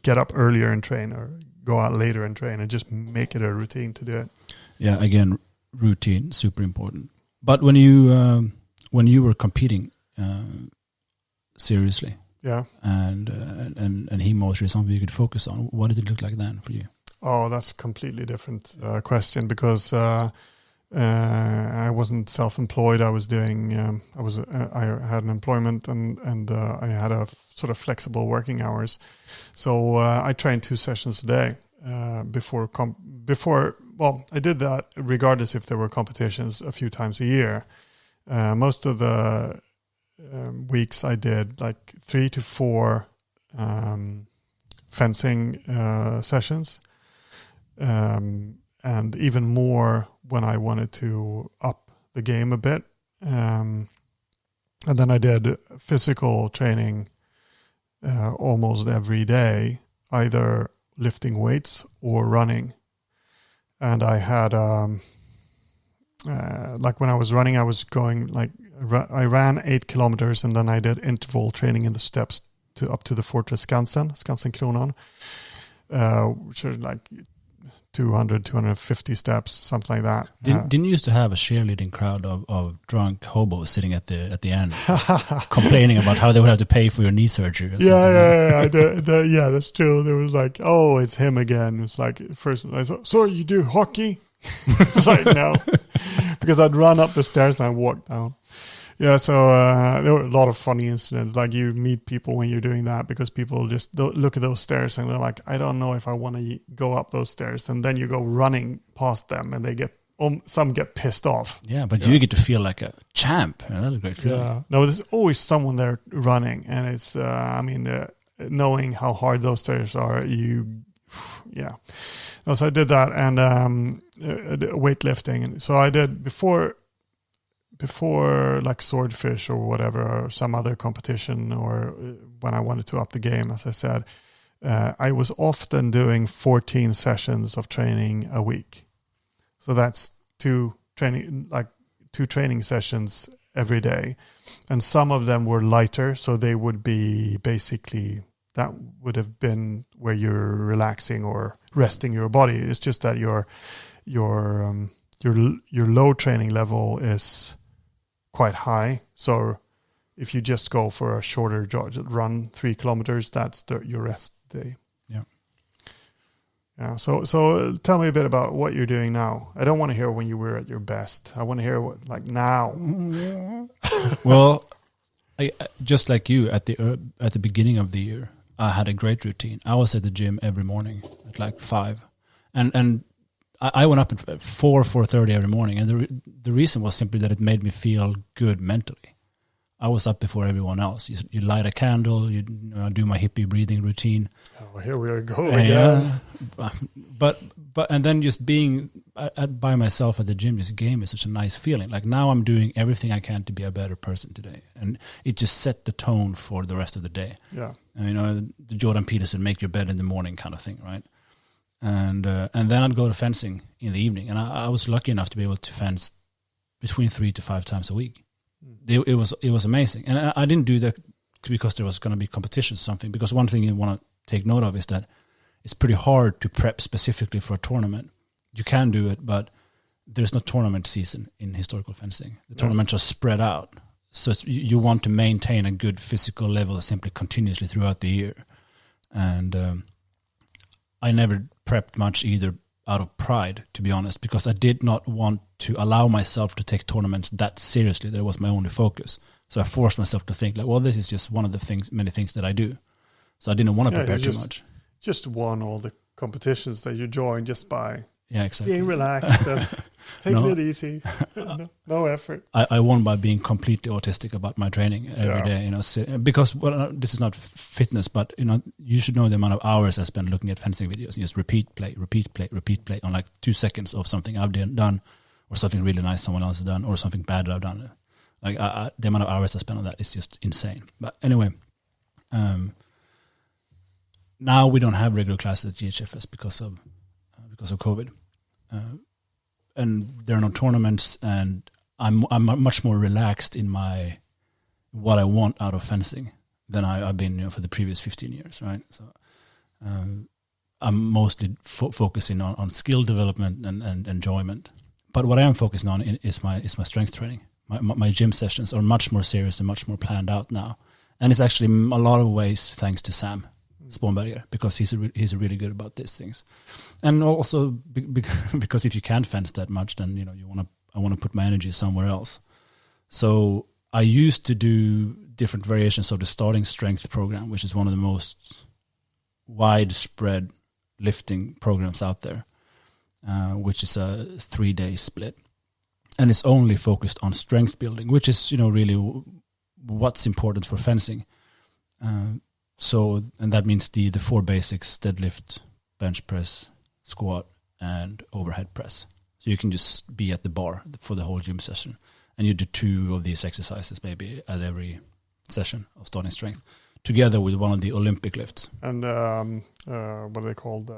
Get up earlier and train, or go out later and train, and just make it a routine to do it. Yeah, again, routine, super important. But when you were competing seriously, yeah, and HEMA was really something you could focus on, what did it look like then for you? Oh, that's a completely different question, because I wasn't self-employed. I was doing. I had an employment, and I had a sort of flexible working hours. So I trained 2 sessions a day before. Well, I did that regardless if there were competitions a few times a year. Most of the weeks I did like 3 to 4 fencing sessions, and even more when I wanted to up the game a bit. And then I did physical training almost every day, either lifting weights or running. And I had, like when I was running, I was going I ran 8 kilometers, and then I did interval training in the steps up to the Fortress Skansen-Kronan, which are like 200, 250 steps, something like that. Didn't you used to have a cheerleading crowd of drunk hobos sitting at the end, complaining about how they would have to pay for your knee surgery? Or Yeah, that's true. There was like, oh, it's him again. It's like first I thought, so you do hockey? It's like no, because I'd run up the stairs and I walked down. Yeah, so there were a lot of funny incidents. Like you meet people when you're doing that because people just look at those stairs and they're like, I don't know if I want to go up those stairs. And then you go running past them and they get some get pissed off. Yeah, but you get to feel like a champ. Yeah, that's a great feeling. Yeah, no, there's always someone there running, and it's knowing how hard those stairs are, yeah. No, so I did that, and weightlifting. And so I did before like Swordfish or whatever, or some other competition, or when I wanted to up the game, as I said, I was often doing 14 sessions of training a week. So that's 2 training sessions every day. And some of them were lighter, so they would be basically, that would have been where you're relaxing or resting your body. It's just that your low training level is quite high. So if you just go for a shorter run, 3 kilometers, that's your rest day. Yeah. So tell me a bit about what you're doing now. I don't want to hear when you were at your best. I want to hear what like now. Well, I just like you at the beginning of the year, I had a great routine. I was at the gym every morning at like 5, and I went up at 4:30 every morning, and the reason was simply that it made me feel good mentally. I was up before everyone else. You light a candle, you do my hippie breathing routine. Oh, here we go again. But and then just being by myself at the gym just gave me such a nice feeling. Like now I'm doing everything I can to be a better person today, and it just set the tone for the rest of the day. Yeah, and, the Jordan Peterson make your bed in the morning kind of thing, right? And then I'd go to fencing in the evening, and I was lucky enough to be able to fence between 3 to 5 times a week. It was amazing, and I didn't do that because there was going to be competition or something. Because one thing you want to take note of is that it's pretty hard to prep specifically for a tournament. You can do it, but there's no tournament season in historical fencing. The tournaments are spread out, so you want to maintain a good physical level simply continuously throughout the year. And I never prepped much either out of pride, to be honest, because I did not want to allow myself to take tournaments that seriously. That was my only focus. So I forced myself to think like, well, this is just one of the many things that I do. So I didn't want to prepare too much. Just won all the competitions that you joined just by being relaxed and taking it easy. No effort. I won by being completely autistic about my training every day. Because this is not fitness, but you should know the amount of hours I spend looking at fencing videos. You just repeat play on like 2 seconds of something I've done, or something really nice someone else has done, or something bad that I've done. Like the amount of hours I spend on that is just insane. But anyway, now we don't have regular classes at GHFS because of COVID. And there are no tournaments, and I'm much more relaxed in what I want out of fencing than I've been for the previous 15 years, right? So I'm mostly focusing on skill development and enjoyment. But what I am focusing on is my strength training. My gym sessions are much more serious and much more planned out now, and it's actually a lot of ways thanks to Sam Spånberger, because he's really good about these things. And also because if you can't fence that much, then you want to I want to put my energy somewhere else. So I used to do different variations of the starting strength program, which is one of the most widespread lifting programs out there, which is a 3-day split. And it's only focused on strength building, which is, really what's important for fencing. And that means the 4 basics: deadlift, bench press, squat, and overhead press. So you can just be at the bar for the whole gym session. And you do 2 of these exercises maybe at every session of starting strength, together with one of the Olympic lifts. And what are they called?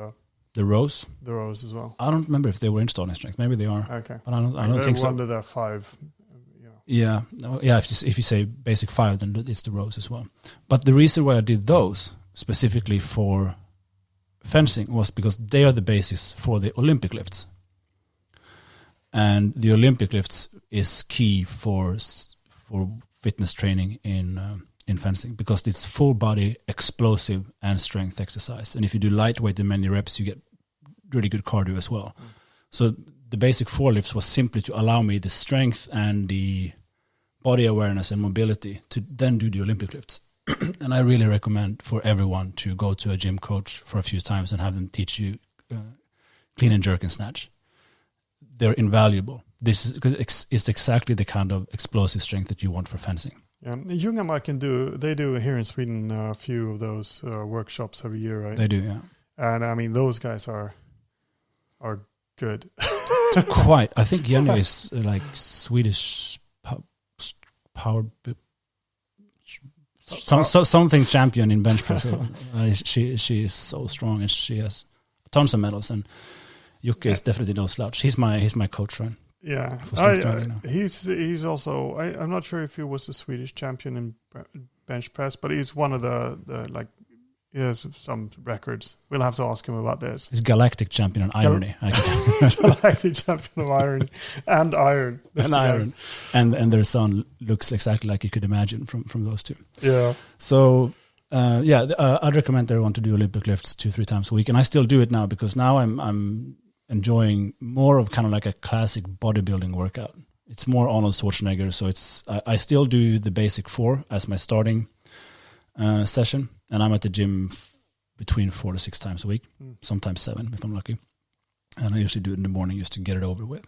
The rows? The rows as well. I don't remember if they were in starting strength. Maybe they are. Okay. But I don't think so. Under the 5. Yeah. If you say basic 5, then it's the rows as well. But the reason why I did those specifically for fencing was because they are the basis for the Olympic lifts. And the Olympic lifts is key for fitness training in fencing, because it's full body, explosive, and strength exercise. And if you do lightweight in many reps, you get really good cardio as well. So the basic 4 lifts was simply to allow me the strength and the body awareness and mobility to then do the Olympic lifts. And I really recommend for everyone to go to a gym coach for a few times and have them teach you clean and jerk and snatch. They're invaluable. This is exactly the kind of explosive strength that you want for fencing. Yeah, Jungamarken they do here in Sweden a few of those workshops every year, right? They do, yeah. And I mean, those guys are good. Quite. I think Jenny is like Swedish power something champion in bench press. She is so strong, and she has tons of medals. And Jukka is definitely no slouch. He's my coach, right? Yeah, he's also. I'm not sure if he was the Swedish champion in bench press, but he's one of the he has some records. We'll have to ask him about this. He's galactic champion in irony. Galactic champion of irony and iron. And iron. And their son looks exactly like you could imagine from those two. Yeah. So I'd recommend everyone to do Olympic lifts 2-3 times a week, and I still do it now because now I'm enjoying more of kind of like a classic bodybuilding workout. It's more Arnold Schwarzenegger, so I still do the basic 4 as my starting session, and I'm at the gym between 4 to 6 times a week, sometimes 7 if I'm lucky, and I usually do it in the morning just to get it over with.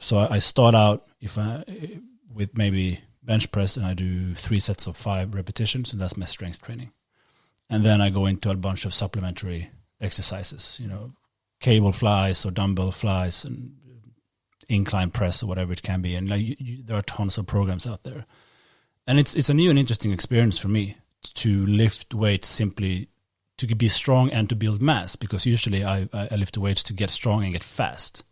So I start out with maybe bench press, and I do 3 sets of 5 repetitions, and that's my strength training. And then I go into a bunch of supplementary exercises, cable flies or dumbbell flies and incline press or whatever it can be. And there are tons of programs out there. And it's a new and interesting experience for me to lift weights simply to be strong and to build mass, because usually I lift the weights to get strong and get fast.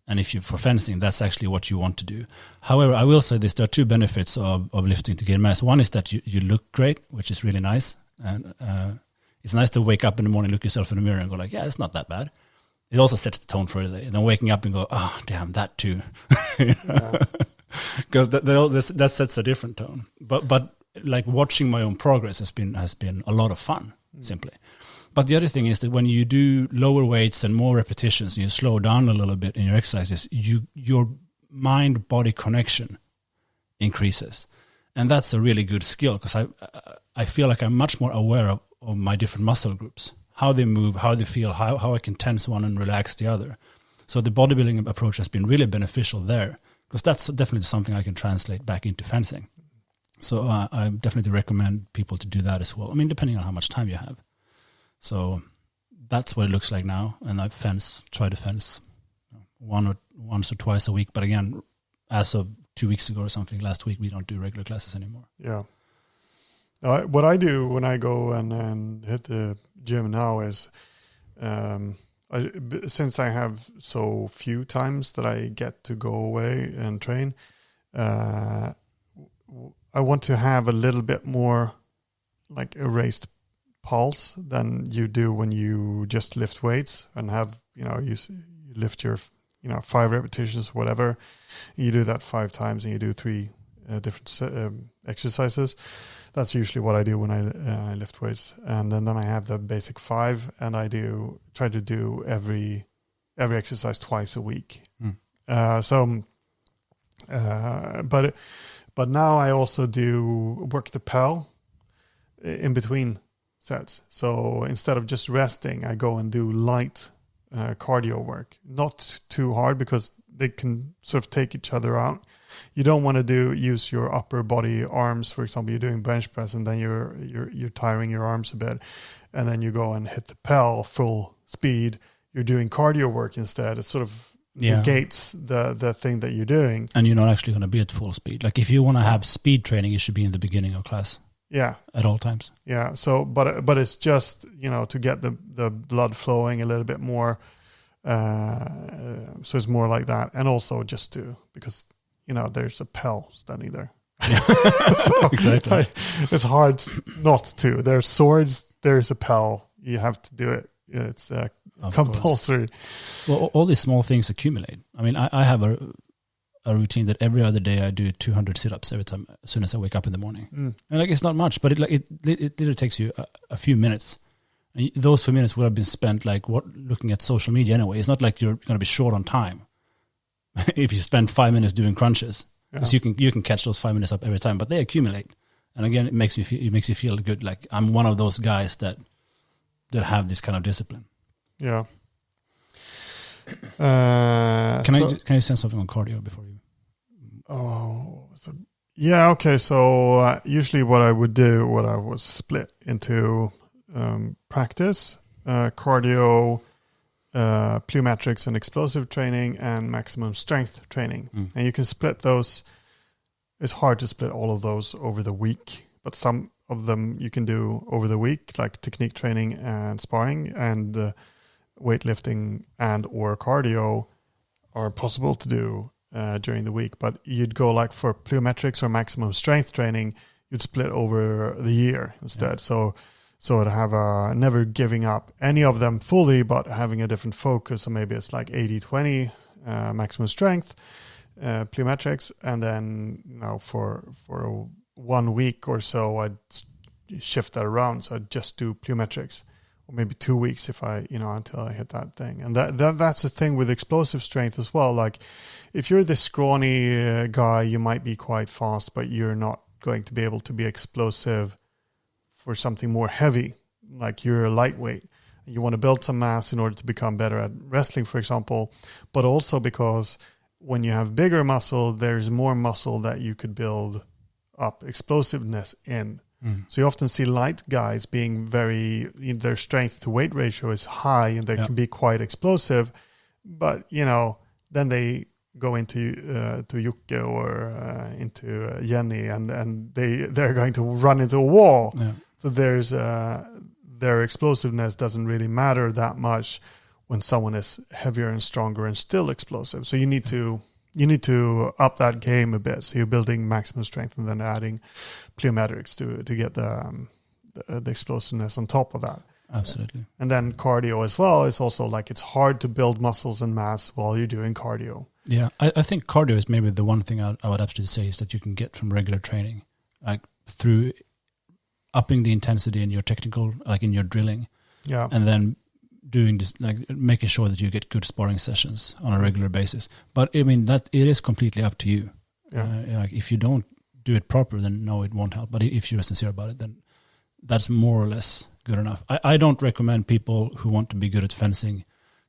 And if you for fencing, that's actually what you want to do. However, I will say this, there are 2 benefits of lifting to gain mass. One is that you look great, which is really nice. And it's nice to wake up in the morning, look yourself in the mirror and go like, yeah, it's not that bad. It also sets the tone for the day. And then waking up and go, oh, damn, that too. Because that sets a different tone. But like watching my own progress has been a lot of fun, simply. But the other thing is that when you do lower weights and more repetitions and you slow down a little bit in your exercises, your mind-body connection increases. And that's a really good skill, because I feel like I'm much more aware of my different muscle groups, how they move, how they feel, how I can tense one and relax the other. So the bodybuilding approach has been really beneficial there, because that's definitely something I can translate back into fencing. So I definitely recommend people to do that as well. I mean, depending on how much time you have. So that's what it looks like now. And I try to fence once or twice a week. But again, as of 2 weeks ago or something, last week, we don't do regular classes anymore. Yeah. What I do when I go and hit the gym now is, since I have so few times that I get to go away and train, I want to have a little bit more like a raised pulse than you do when you just lift weights and have, you lift your, 5 repetitions, whatever. You do that 5 times and you do 3 different exercises. That's usually what I do when I lift weights. And then I have the basic 5, and I try to do every exercise twice a week. But now I also do work the PEL in between sets. So instead of just resting, I go and do light cardio work. Not too hard because they can sort of take each other out. You don't want to use your upper body arms. For example, you're doing bench press and then you're tiring your arms a bit, and then you go and hit the PEL full speed. You're doing cardio work instead. It sort of negates the thing that you're doing. And you're not actually going to be at full speed. Like if you want to have speed training, it should be in the beginning of class. Yeah. At all times. Yeah. So, but it's just, to get the blood flowing a little bit more. So it's more like that. And also just because, there's a PEL standing there. So, exactly. It's hard not to. There's swords. There's a PEL. You have to do it. It's compulsory. Well, all these small things accumulate. I mean, I have a routine that every other day I do 200 sit-ups every time as soon as I wake up in the morning. And it's not much, but it literally takes you a few minutes. And those few minutes would have been spent looking at social media anyway. It's not like you're going to be short on time if you spend 5 minutes doing crunches. Because you can catch those 5 minutes up every time, but they accumulate. And again, it makes you feel good. Like I'm one of those guys that have this kind of discipline. Yeah. Can you say something on cardio before you? Okay. So usually what I was split into practice, cardio, plyometrics and explosive training, and maximum strength training. And you can split those. It's hard to split all of those over the week, but some of them you can do over the week, like technique training and sparring, and weightlifting and or cardio are possible to do during the week. But you'd go like for plyometrics or maximum strength training, you'd split over the year instead. So to have never giving up any of them fully, but having a different focus. So maybe it's like 80-20 maximum strength, plyometrics, and then for 1 week or so I'd shift that around. So I'd just do plyometrics, or maybe 2 weeks if I until I hit that thing. And that's the thing with explosive strength as well. Like if you're this scrawny guy, you might be quite fast, but you're not going to be able to be explosive for something more heavy. Like you're a lightweight. You want to build some mass in order to become better at wrestling, for example, but also because when you have bigger muscle, there's more muscle that you could build up explosiveness in. So you often see light guys being their strength to weight ratio is high and they can be quite explosive, but then they go into to Jocke or into Jenny and they're going to run into a wall. So there's their explosiveness doesn't really matter that much when someone is heavier and stronger and still explosive. So you need to up that game a bit. So you're building maximum strength and then adding plyometrics to get the explosiveness on top of that. Absolutely. And then cardio as well is also like it's hard to build muscles and mass while you're doing cardio. Yeah, I think cardio is maybe the one thing I would absolutely say is that you can get from regular training, like through upping the intensity in your technical, like in your drilling. Yeah. And then doing this, like making sure that you get good sparring sessions on a regular basis. But I mean, that it is completely up to you. Yeah. Like if you don't do it proper, then no, it won't help. But if you're sincere about it, then that's more or less good enough. I don't recommend people who want to be good at fencing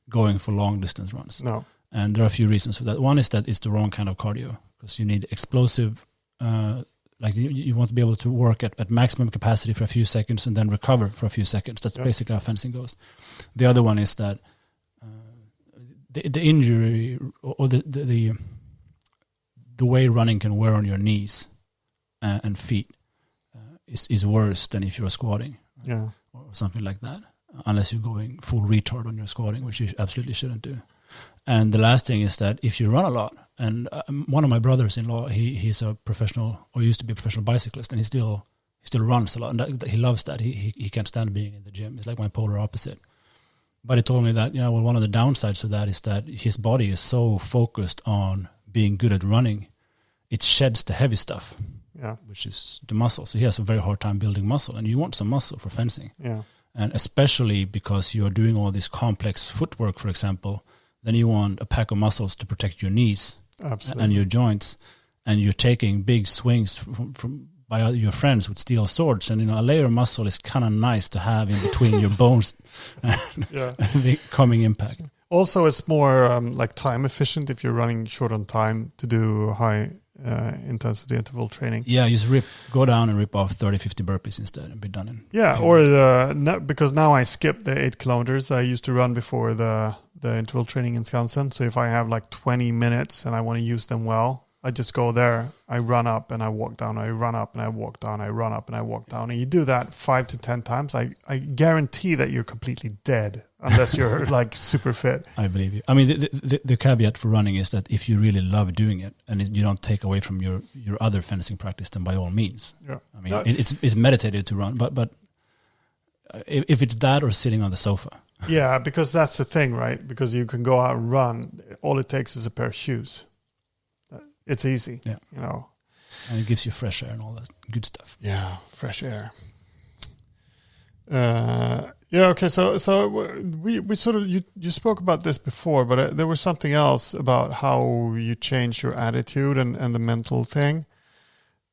going for long distance runs. No. And there are a few reasons for that. One is that it's the wrong kind of cardio because you need explosive, like you want to be able to work at maximum capacity for a few seconds and then recover for a few seconds. That's basically how fencing goes. The other one is that the injury or the way running can wear on your knees and feet is worse than if you're squatting. Yeah. Or something like that, unless you're going full retard on your squatting, which you absolutely shouldn't do. And the last thing is that if you run a lot, and one of my brothers-in-law, he's a professional, or used to be a professional bicyclist, and he still runs a lot, and he loves that. He can't stand being in the gym. It's like my polar opposite. But he told me that, one of the downsides of that is that his body is so focused on being good at running, it sheds the heavy stuff, which is the muscle. So he has a very hard time building muscle, and you want some muscle for fencing. Yeah. And especially because you're doing all this complex footwork, for example, then you want a pack of muscles to protect your knees. Absolutely. And your joints, and you're taking big swings from by your friends with steel swords, and a layer of muscle is kind of nice to have in between your bones and the coming impact. Also, it's more like time efficient if you're running short on time to do high intensity interval training. Yeah, just go down and rip off 30-50 burpees instead and be done. Because now I skip the 8 kilometers I used to run before the interval training in Skansen. So if I have like 20 minutes and I want to use them well, I just go there, I run up and I walk down, I run up and I walk down, I run up and I walk down. And you do that 5 to 10 times, I guarantee that you're completely dead unless you're like super fit. I believe you. I mean, the caveat for running is that if you really love doing it and you don't take away from your other fencing practice, then by all means. Yeah. I mean, it's meditative to run, but if it's that or sitting on the sofa. Yeah, because that's the thing, right? Because you can go out and run. All it takes is a pair of shoes. It's easy, And it gives you fresh air and all that good stuff. Yeah, fresh air. Okay. So we sort of you spoke about this before, but there was something else about how you change your attitude and the mental thing,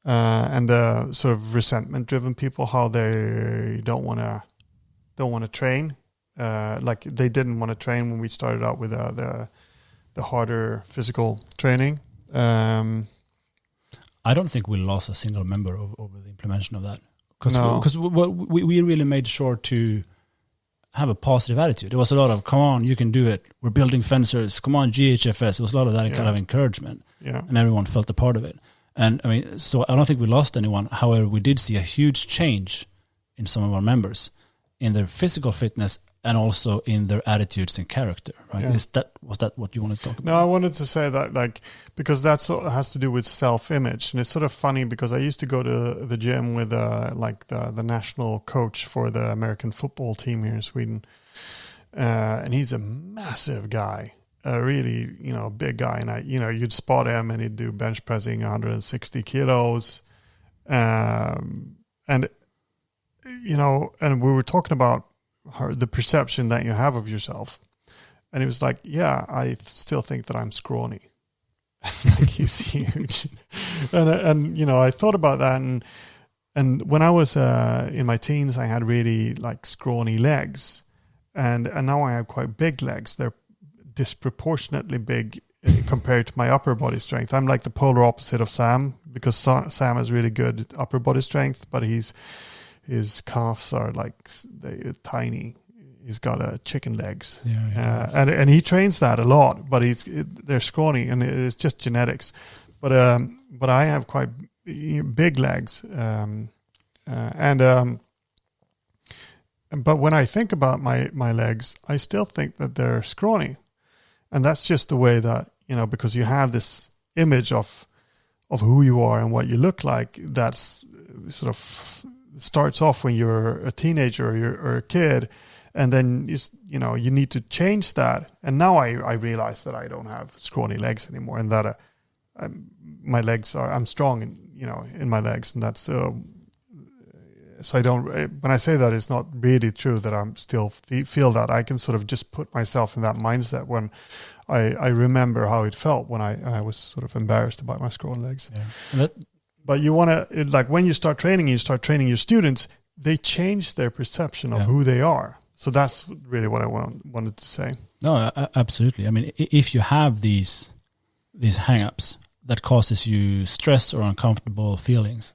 and the sort of resentment-driven people, how they don't want to train, like they didn't want to train when we started out with the harder physical training. I don't think we lost a single member over the implementation of that, because we really made sure to have a positive attitude. There was a lot of, come on, you can do it. We're building fencers. Come on, GHFS. There was a lot of that kind of encouragement, and everyone felt a part of it. And I mean, so I don't think we lost anyone. However, we did see a huge change in some of our members in their physical fitness and also in their attitudes and character, right? Yeah. Was that what you wanted to talk about? No, I wanted to say that, because that has to do with self-image, and it's sort of funny because I used to go to the gym with the national coach for the American football team here in Sweden, and he's a massive guy, a really big guy, and you'd spot him and he'd do bench pressing 160 kilos, and we were talking about the perception that you have of yourself. And he was like, yeah, I still think that I'm scrawny. Like, he's huge. And I thought about that. And when I was in my teens, I had really scrawny legs. And now I have quite big legs. They're disproportionately big compared to my upper body strength. I'm like the polar opposite of Sam, because Sam has really good upper body strength, but his calves are they're tiny. He's got chicken legs, and he trains that a lot. But they're scrawny, and it's just genetics. But I have quite big legs, but when I think about my legs, I still think that they're scrawny, and that's just the way that because you have this image of who you are and what you look like. That's sort of starts off when you're a teenager or a kid, and then you need to change that. And now I realize that I don't have scrawny legs anymore, and that my legs I'm strong in my legs, and that's so I don't. When I say that, it's not really true that I'm still feel that. I can sort of just put myself in that mindset when I remember how it felt when I was sort of embarrassed about my scrawny legs. Yeah. But you want to, when you start training your students, they change their perception of who they are. So that's really what I wanted to say. No, absolutely. I mean, if you have these hang-ups that causes you stress or uncomfortable feelings,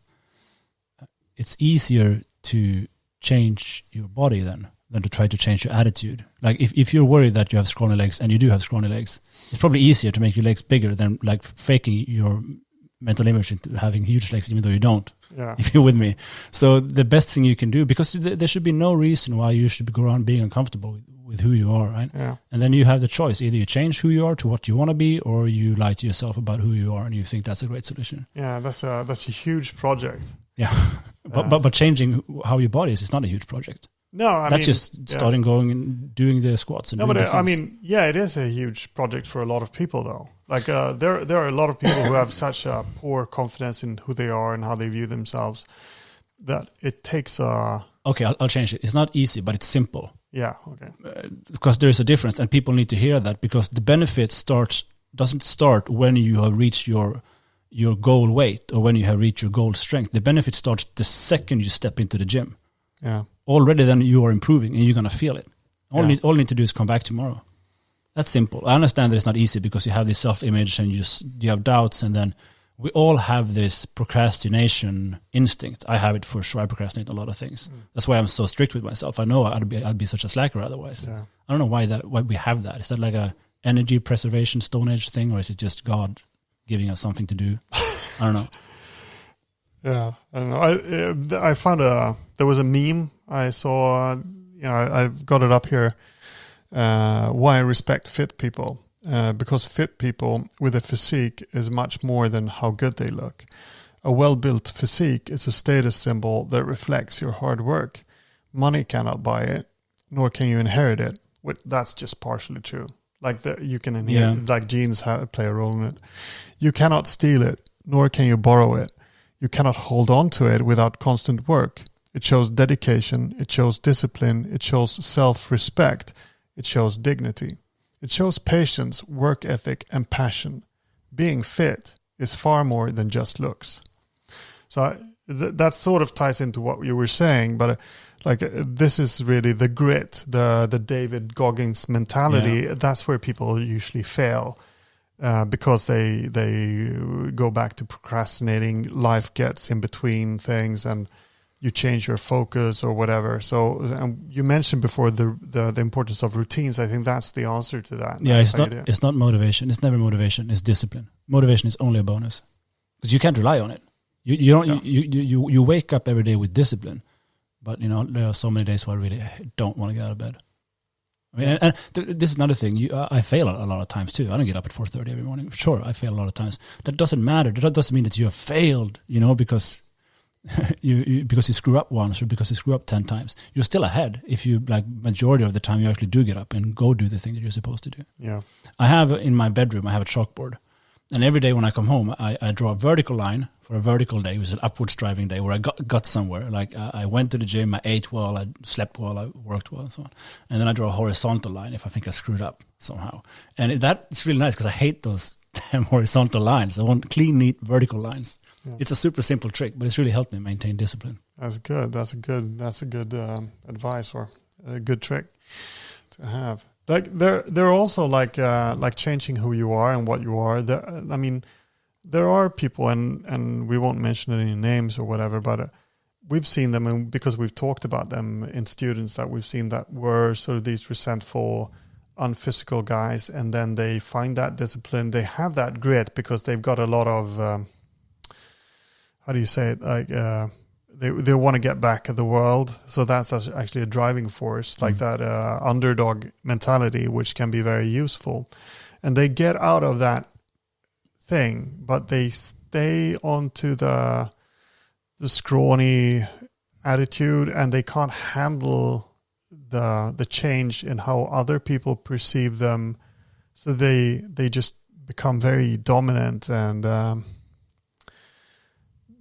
it's easier to change your body than to try to change your attitude. Like if you're worried that you have scrawny legs, and you do have scrawny legs, it's probably easier to make your legs bigger than faking your mental image into having huge legs, even though you don't, if you're with me. So the best thing you can do, because there should be no reason why you should go around being uncomfortable with who you are, right? Yeah. And then you have the choice. Either you change who you are to what you want to be, or you lie to yourself about who you are, and you think that's a great solution. Yeah, that's a huge project. Yeah. But changing how your body is not a huge project. No, that's just starting going and doing the squats. And it is a huge project for a lot of people, though. There are a lot of people who have such a poor confidence in who they are and how they view themselves that it takes a... Okay, I'll change it. It's not easy, but it's simple. Yeah, okay. Because there is a difference, and people need to hear that, because the benefit doesn't start when you have reached your goal weight or when you have reached your goal strength. The benefit starts the second you step into the gym. Yeah. Already then you are improving and you're going to feel it. All you need to do is come back tomorrow. That's simple. I understand that it's not easy because you have this self-image and you have doubts, and then we all have this procrastination instinct. I have it for sure. I procrastinate a lot of things. That's why I'm so strict with myself. I know I'd be such a slacker otherwise. Yeah. I don't know why we have that. Is that like a energy preservation Stone Age thing, or is it just God giving us something to do? I don't know. Yeah, I don't know. I found there was a meme I saw. I've got it up here. Why I respect fit people. Because fit people with a physique is much more than how good they look. A well-built physique is a status symbol that reflects your hard work. Money cannot buy it, nor can you inherit it. That's just partially true. Like you can inherit, like genes play a role in it. You cannot steal it, nor can you borrow it. You cannot hold on to it without constant work. It shows dedication, it shows discipline, it shows self-respect, it shows dignity. It shows patience, work ethic, and passion. Being fit is far more than just looks. So that sort of ties into what you were saying, but this is really the grit, the David Goggins mentality. Yeah. That's where people usually fail because they go back to procrastinating. Life gets in between things, and you change your focus or whatever. So you mentioned before the importance of routines. I think that's the answer to that. Yeah, it's not motivation. It's never motivation. It's discipline. Motivation is only a bonus because you can't rely on it. You wake up every day with discipline, but there are so many days where I really don't want to get out of bed. I mean, and this is another thing. I fail a lot of times too. I don't get up at 4:30 every morning. Sure, I fail a lot of times. That doesn't matter. That doesn't mean that you have failed. Because because you screw up once or because you screw up 10 times, you're still ahead if you, like, majority of the time you actually do get up and go do the thing that you're supposed to do. Yeah. I have in my bedroom, I have a chalkboard, and every day when I come home, I draw a vertical line for a vertical day, which is an upward striving day where I got somewhere. Like I went to the gym, I ate well, I slept well, I worked well, and so on. And then I draw a horizontal line if I think I screwed up somehow. And that's really nice because I hate those damn horizontal lines. I want clean, neat, vertical lines. Yeah. It's a super simple trick, but it's really helped me maintain discipline. That's good. That's a good advice, or a good trick to have. Like they're also like changing who you are and what you are. There are people, and we won't mention any names or whatever, but we've seen them, and because we've talked about them in students that we've seen that were sort of these resentful, unphysical guys, and then they find that discipline. They have that grit because they've got a lot of how do you say it? Like they want to get back at the world. So that's actually a driving force, like that underdog mentality, which can be very useful. And they get out of that thing, but they stay onto the scrawny attitude, and they can't handle the change in how other people perceive them. So they just become very dominant, and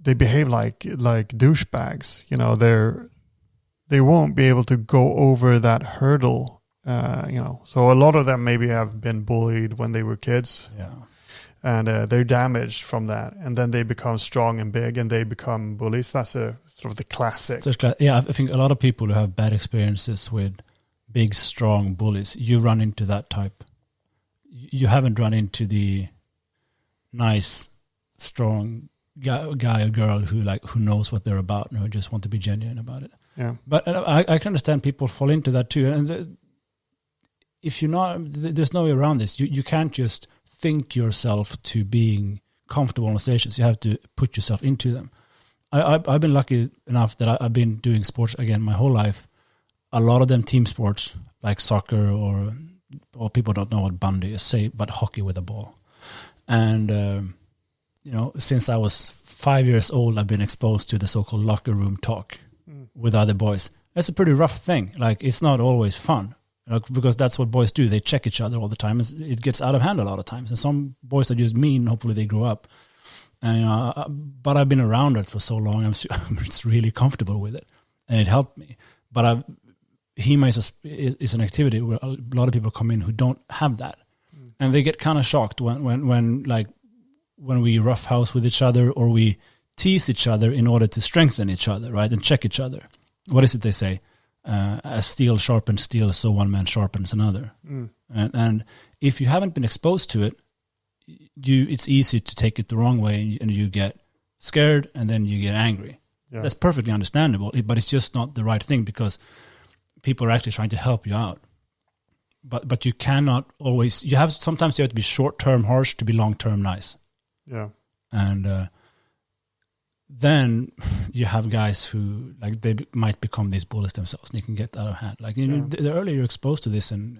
they behave like douchebags. They won't be able to go over that hurdle. So a lot of them maybe have been bullied when they were kids. Yeah. And they're damaged from that, and then they become strong and big, and they become bullies. That's a sort of the classic. I think a lot of people who have bad experiences with big, strong bullies, you run into that type. You haven't run into the nice, strong guy or girl who knows what they're about and who just want to be genuine about it. Yeah. But I can understand people fall into that too, and if you're not, there's no way around this. You can't just think yourself to being comfortable on stations. You have to put yourself into them. I've been lucky enough that I've been doing sports again my whole life. A lot of them team sports like soccer or people don't know what bandy is, but hockey with a ball. And since I was 5 years old, I've been exposed to the so-called locker room talk with other boys. It's a pretty rough thing. Like, it's not always fun. Because that's what boys do. They check each other all the time. It gets out of hand a lot of times. And some boys are just mean. Hopefully they grow up. And but I've been around it for so long. I'm just really comfortable with it. And it helped me. But HEMA is an activity where a lot of people come in who don't have that, and they get kind of shocked when we roughhouse with each other or we tease each other in order to strengthen each other, right, and check each other. What is it they say? As steel sharpens steel, so one man sharpens another. And if you haven't been exposed to it, it's easy to take it the wrong way, and you get scared, and then you get angry. Yeah. That's perfectly understandable, but it's just not the right thing because people are actually trying to help you out. But you cannot always. Sometimes you have to be short-term harsh to be long-term nice. Yeah, and then you have guys who they might become these bullies themselves, and you can get out of hand. The earlier you're exposed to this, and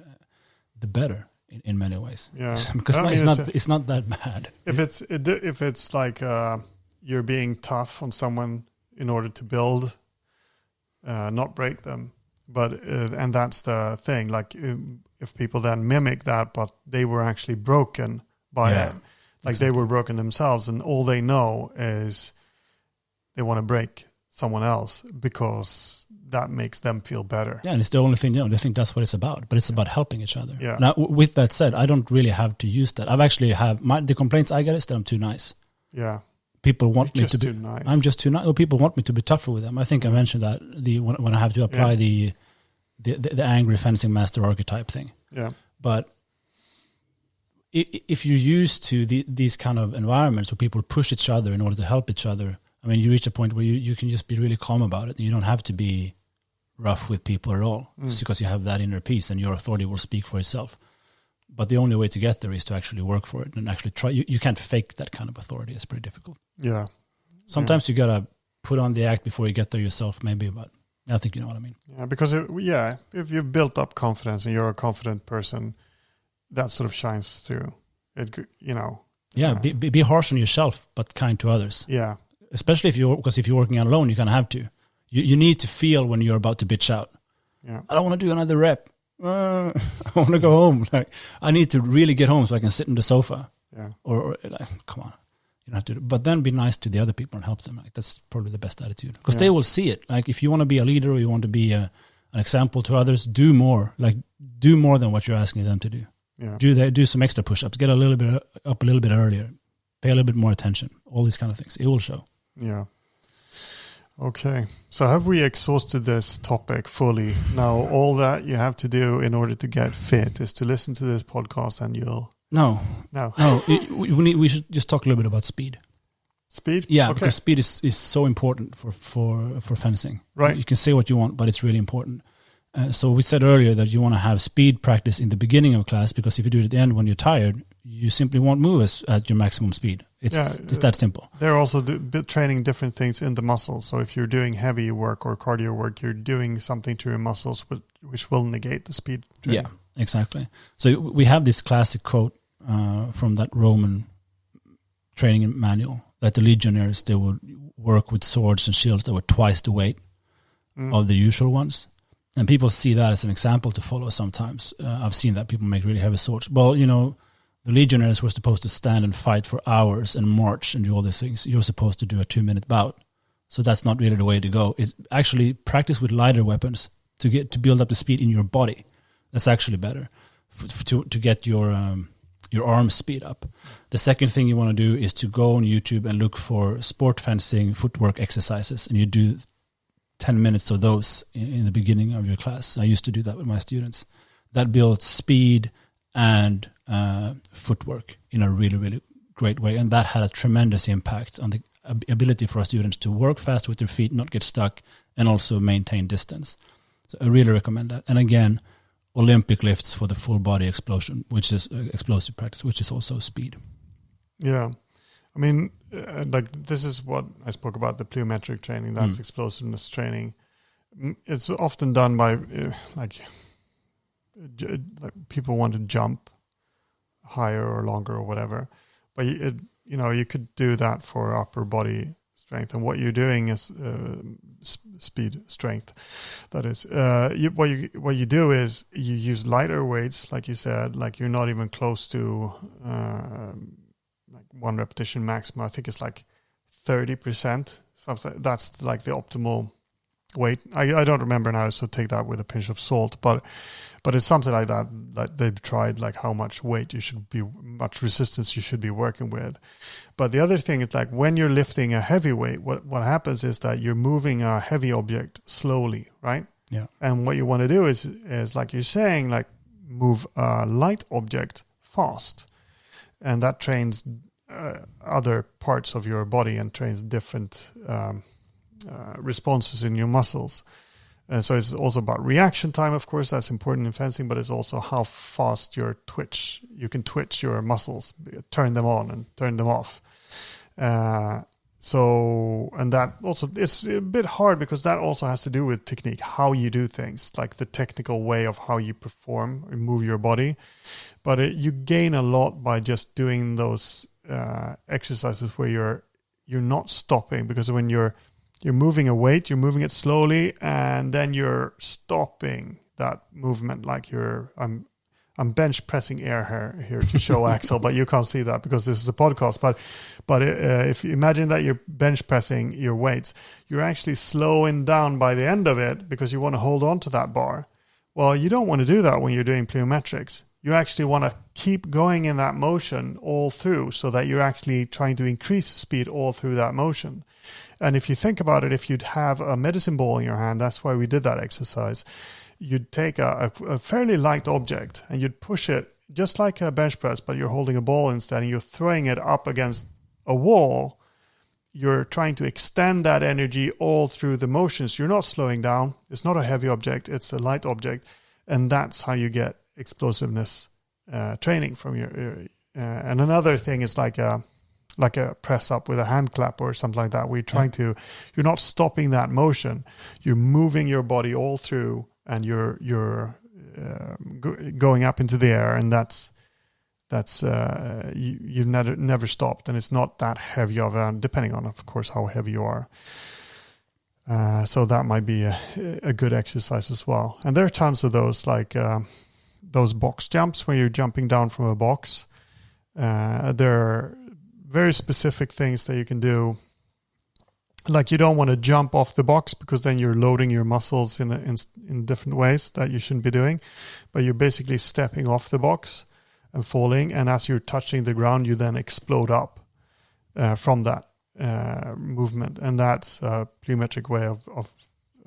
the better in many ways. Yeah, because it's not that bad. If it's like you're being tough on someone in order to build, not break them. But and that's the thing. Like if people then mimic that, but they were actually broken by it, they were broken themselves, and all they know is they want to break someone else because that makes them feel better. Yeah, and it's the only thing, they think that's what it's about, but it's about helping each other. Yeah. Now, with that said, I don't really have to use that. I've actually the complaints I get is that I'm too nice. Yeah. People want me to be too nice. I'm just too nice. Or people want me to be tougher with them. I think I mentioned that when I have to apply the angry fencing master archetype thing. Yeah. But if you're used to these kind of environments where people push each other in order to help each other, I mean, you reach a point where you can just be really calm about it. You don't have to be rough with people at all, just because you have that inner peace and your authority will speak for itself. But the only way to get there is to actually work for it and actually try. You can't fake that kind of authority. It's pretty difficult. Yeah. Sometimes you got to put on the act before you get there yourself, maybe, but I think you know what I mean. Yeah, because if you've built up confidence and you're a confident person, that sort of shines through. Yeah, be harsh on yourself, but kind to others. Yeah. Especially if you're working out alone, you kind of have to. You need to feel when you're about to bitch out. Yeah. I don't want to do another rep. I want to go home. I need to really get home so I can sit in the sofa. Yeah. Or come on, you don't have to. But then be nice to the other people and help them. That's probably the best attitude because they will see it. If you want to be a leader or you want to be an example to others, do more. Do more than what you're asking them to do. Yeah. Do some extra push-ups. Get a little bit up a little bit earlier. Pay a little bit more attention. All these kind of things. It will show. Yeah. Okay. So have we exhausted this topic fully? Now, all that you have to do in order to get fit is to listen to this podcast and you'll... No. We should just talk a little bit about speed. Speed? Yeah, because speed is so important for fencing. Right. You can say what you want, but it's really important. So we said earlier that you want to have speed practice in the beginning of class because if you do it at the end when you're tired, you simply won't move at your maximum speed. It's that simple. They're also training different things in the muscles. So if you're doing heavy work or cardio work, you're doing something to your muscles which will negate the speed training. Yeah, exactly. So we have this classic quote from that Roman training manual that the legionnaires, they would work with swords and shields that were twice the weight of the usual ones. And people see that as an example to follow sometimes. I've seen that people make really heavy swords. Well, the legionnaires were supposed to stand and fight for hours and march and do all these things. You're supposed to do a 2-minute bout. So that's not really the way to go. It's actually practice with lighter weapons to build up the speed in your body. That's actually better to get your arm speed up. The second thing you want to do is to go on YouTube and look for sport fencing footwork exercises, and you do 10 minutes of those in the beginning of your class. I used to do that with my students. That builds speed and footwork in a really, really great way. And that had a tremendous impact on the ability for our students to work fast with their feet, not get stuck, and also maintain distance. So I really recommend that. And again, Olympic lifts for the full body explosion, which is explosive practice, which is also speed. Yeah. I mean, this is what I spoke about, the plyometric training, that's explosiveness training. It's often done by like people want to jump higher or longer or whatever. But you could do that for upper body strength. And what you're doing is speed strength. That is, what you do is you use lighter weights, like you said, like you're not even close to like one repetition maximum. I think it's like 30%. Something that's like the optimal weight. I don't remember now, so take that with a pinch of salt. But it's something like that. Like they've tried, like how much much resistance you should be working with. But the other thing is, like when you're lifting a heavy weight, what happens is that you're moving a heavy object slowly, right? Yeah. And what you want to do is like you're saying, like move a light object fast, and that trains other parts of your body and trains different responses in your muscles. And so it's also about reaction time, of course, that's important in fencing, but it's also how fast you can twitch your muscles, turn them on and turn them off. And that also, it's a bit hard because that also has to do with technique, how you do things, like the technical way of how you perform and move your body. But you gain a lot by just doing those exercises where you're not stopping, because when you're moving a weight, you're moving it slowly, and then you're stopping that movement. Like I'm bench pressing air here to show Axel, but you can't see that because this is a podcast. But if you imagine that you're bench pressing your weights, you're actually slowing down by the end of it because you want to hold on to that bar. Well, you don't want to do that when you're doing plyometrics. You actually want to keep going in that motion all through, so that you're actually trying to increase speed all through that motion. And if you think about it, if you'd have a medicine ball in your hand, that's why we did that exercise. You'd take a fairly light object and you'd push it just like a bench press, but you're holding a ball instead, and you're throwing it up against a wall. You're trying to extend that energy all through the motions. You're not slowing down. It's not a heavy object. It's a light object. And that's how you get explosiveness training from your and another thing is like a press up with a hand clap or something like that. You're not stopping that motion. You're moving your body all through, and you're going up into the air, and that's you've never stopped, and it's not that heavy depending on, of course, how heavy you are. So that might be a good exercise as well. And there are tons of those, like those box jumps where you're jumping down from a box. There are very specific things that you can do. Like you don't want to jump off the box because then you're loading your muscles in different ways that you shouldn't be doing. But you're basically stepping off the box and falling. And as you're touching the ground, you then explode up from that movement. And that's a plyometric way of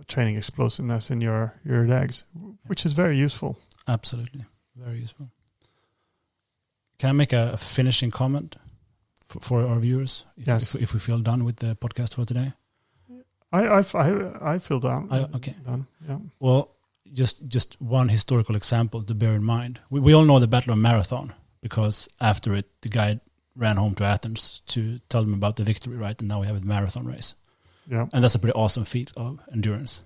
training explosiveness in your legs, which is very useful. Absolutely. Very useful. Can I make a finishing comment for our viewers? Yes. If we feel done with the podcast for today? I feel done. Okay. Done. Yeah. Well, just one historical example to bear in mind. We all know the Battle of Marathon, because after it, the guy ran home to Athens to tell them about the victory, right? And now we have a marathon race. Yeah. And that's a pretty awesome feat of endurance.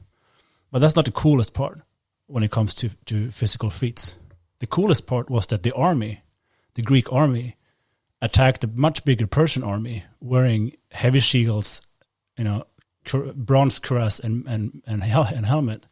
But that's not the coolest part when it comes to physical feats. The coolest part was that the Greek army, attacked a much bigger Persian army wearing heavy shields, bronze cuirass and helmet,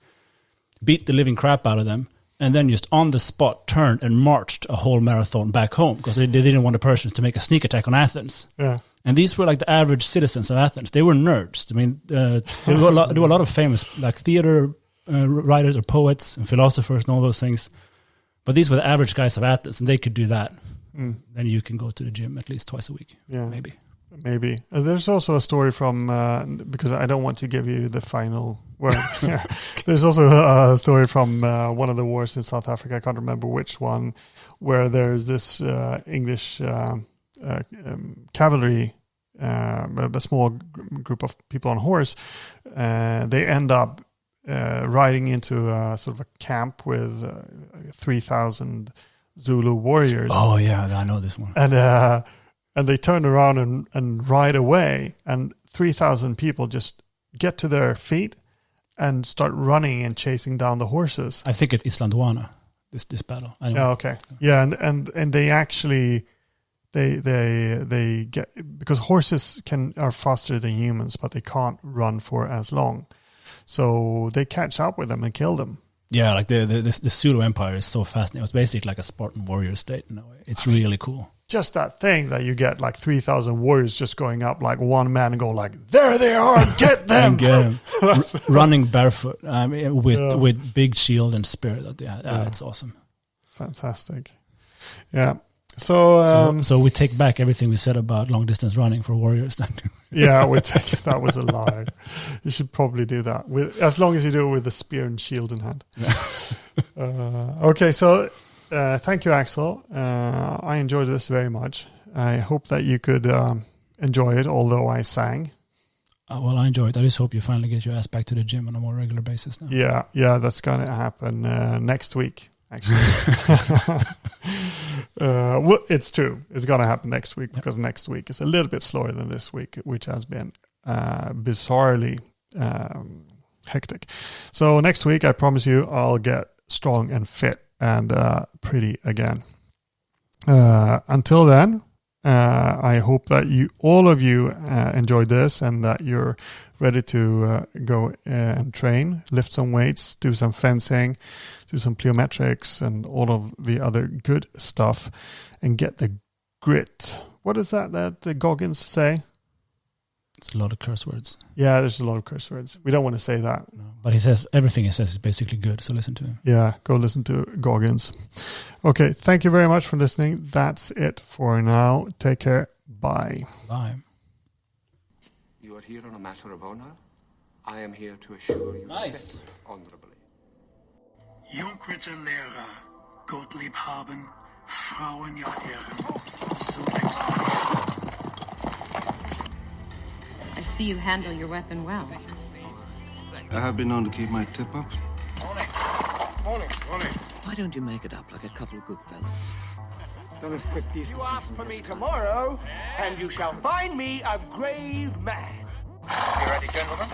beat the living crap out of them, and then just on the spot turned and marched a whole marathon back home because they didn't want the Persians to make a sneak attack on Athens. Yeah. And these were like the average citizens of Athens. They were nerds. I mean, there were a lot of famous like theater writers or poets and philosophers and all those things. But these were the average guys of Athens, and they could do that. Mm. Then you can go to the gym at least twice a week. Yeah, maybe. There's also a story from because I don't want to give you the final word. There's also a story from one of the wars in South Africa. I can't remember which one, where there's this English cavalry, a small group of people on horse. They end up riding into sort of a camp with 3,000 Zulu warriors. Oh yeah, I know this one. And they turn around and ride away, and 3,000 people just get to their feet and start running and chasing down the horses. I think it's Islandwana, this battle. Anyway. Oh, okay. Yeah, and they actually they get, because horses are faster than humans, but they can't run for as long. So they catch up with them and kill them. Yeah, like the Zulu Empire is so fascinating. It was basically like a Spartan warrior state in a way. It's really cool. just that thing that you get like 3,000 warriors just going up like one man and go like, there they are, get them. And get them. Running barefoot with big shield and spear that they had. It's awesome. Fantastic. Yeah. So we take back everything we said about long distance running for warriors. Yeah, we take it. That was a lie. You should probably do that as long as you do it with the spear and shield in hand. Okay, so thank you, Axel. I enjoyed this very much. I hope that you could enjoy it, although I sang. Well, I enjoyed it. I just hope you finally get your ass back to the gym on a more regular basis now. Yeah, that's gonna happen next week. Actually, well, it's true. It's gonna happen next week because next week is a little bit slower than this week, which has been bizarrely hectic. So next week, I promise you, I'll get strong and fit and pretty again. Until then, I hope that all of you enjoyed this and that you're ready to go and train, lift some weights, do some fencing, do some plyometrics and all of the other good stuff and get the grit. What is that the Goggins say? It's a lot of curse words. Yeah, there's a lot of curse words. We don't want to say that. No, but he says everything he says is basically good, so listen to him. Yeah, go listen to Goggins. Okay, thank you very much for listening. That's it for now. Take care. Bye. Bye. You are here on a matter of honor. I am here to assure you Nice. honorably. Junkritte Lehrer, Gottlieb haben, Frauen ja Herren, so wächst I see you handle your weapon well. I have been known to keep my tip up. Morning. Why don't you make it up like a couple of good fellows? Don't expect You decency ask from for me this guy. tomorrow, and you shall find me a grave man. You ready, gentlemen?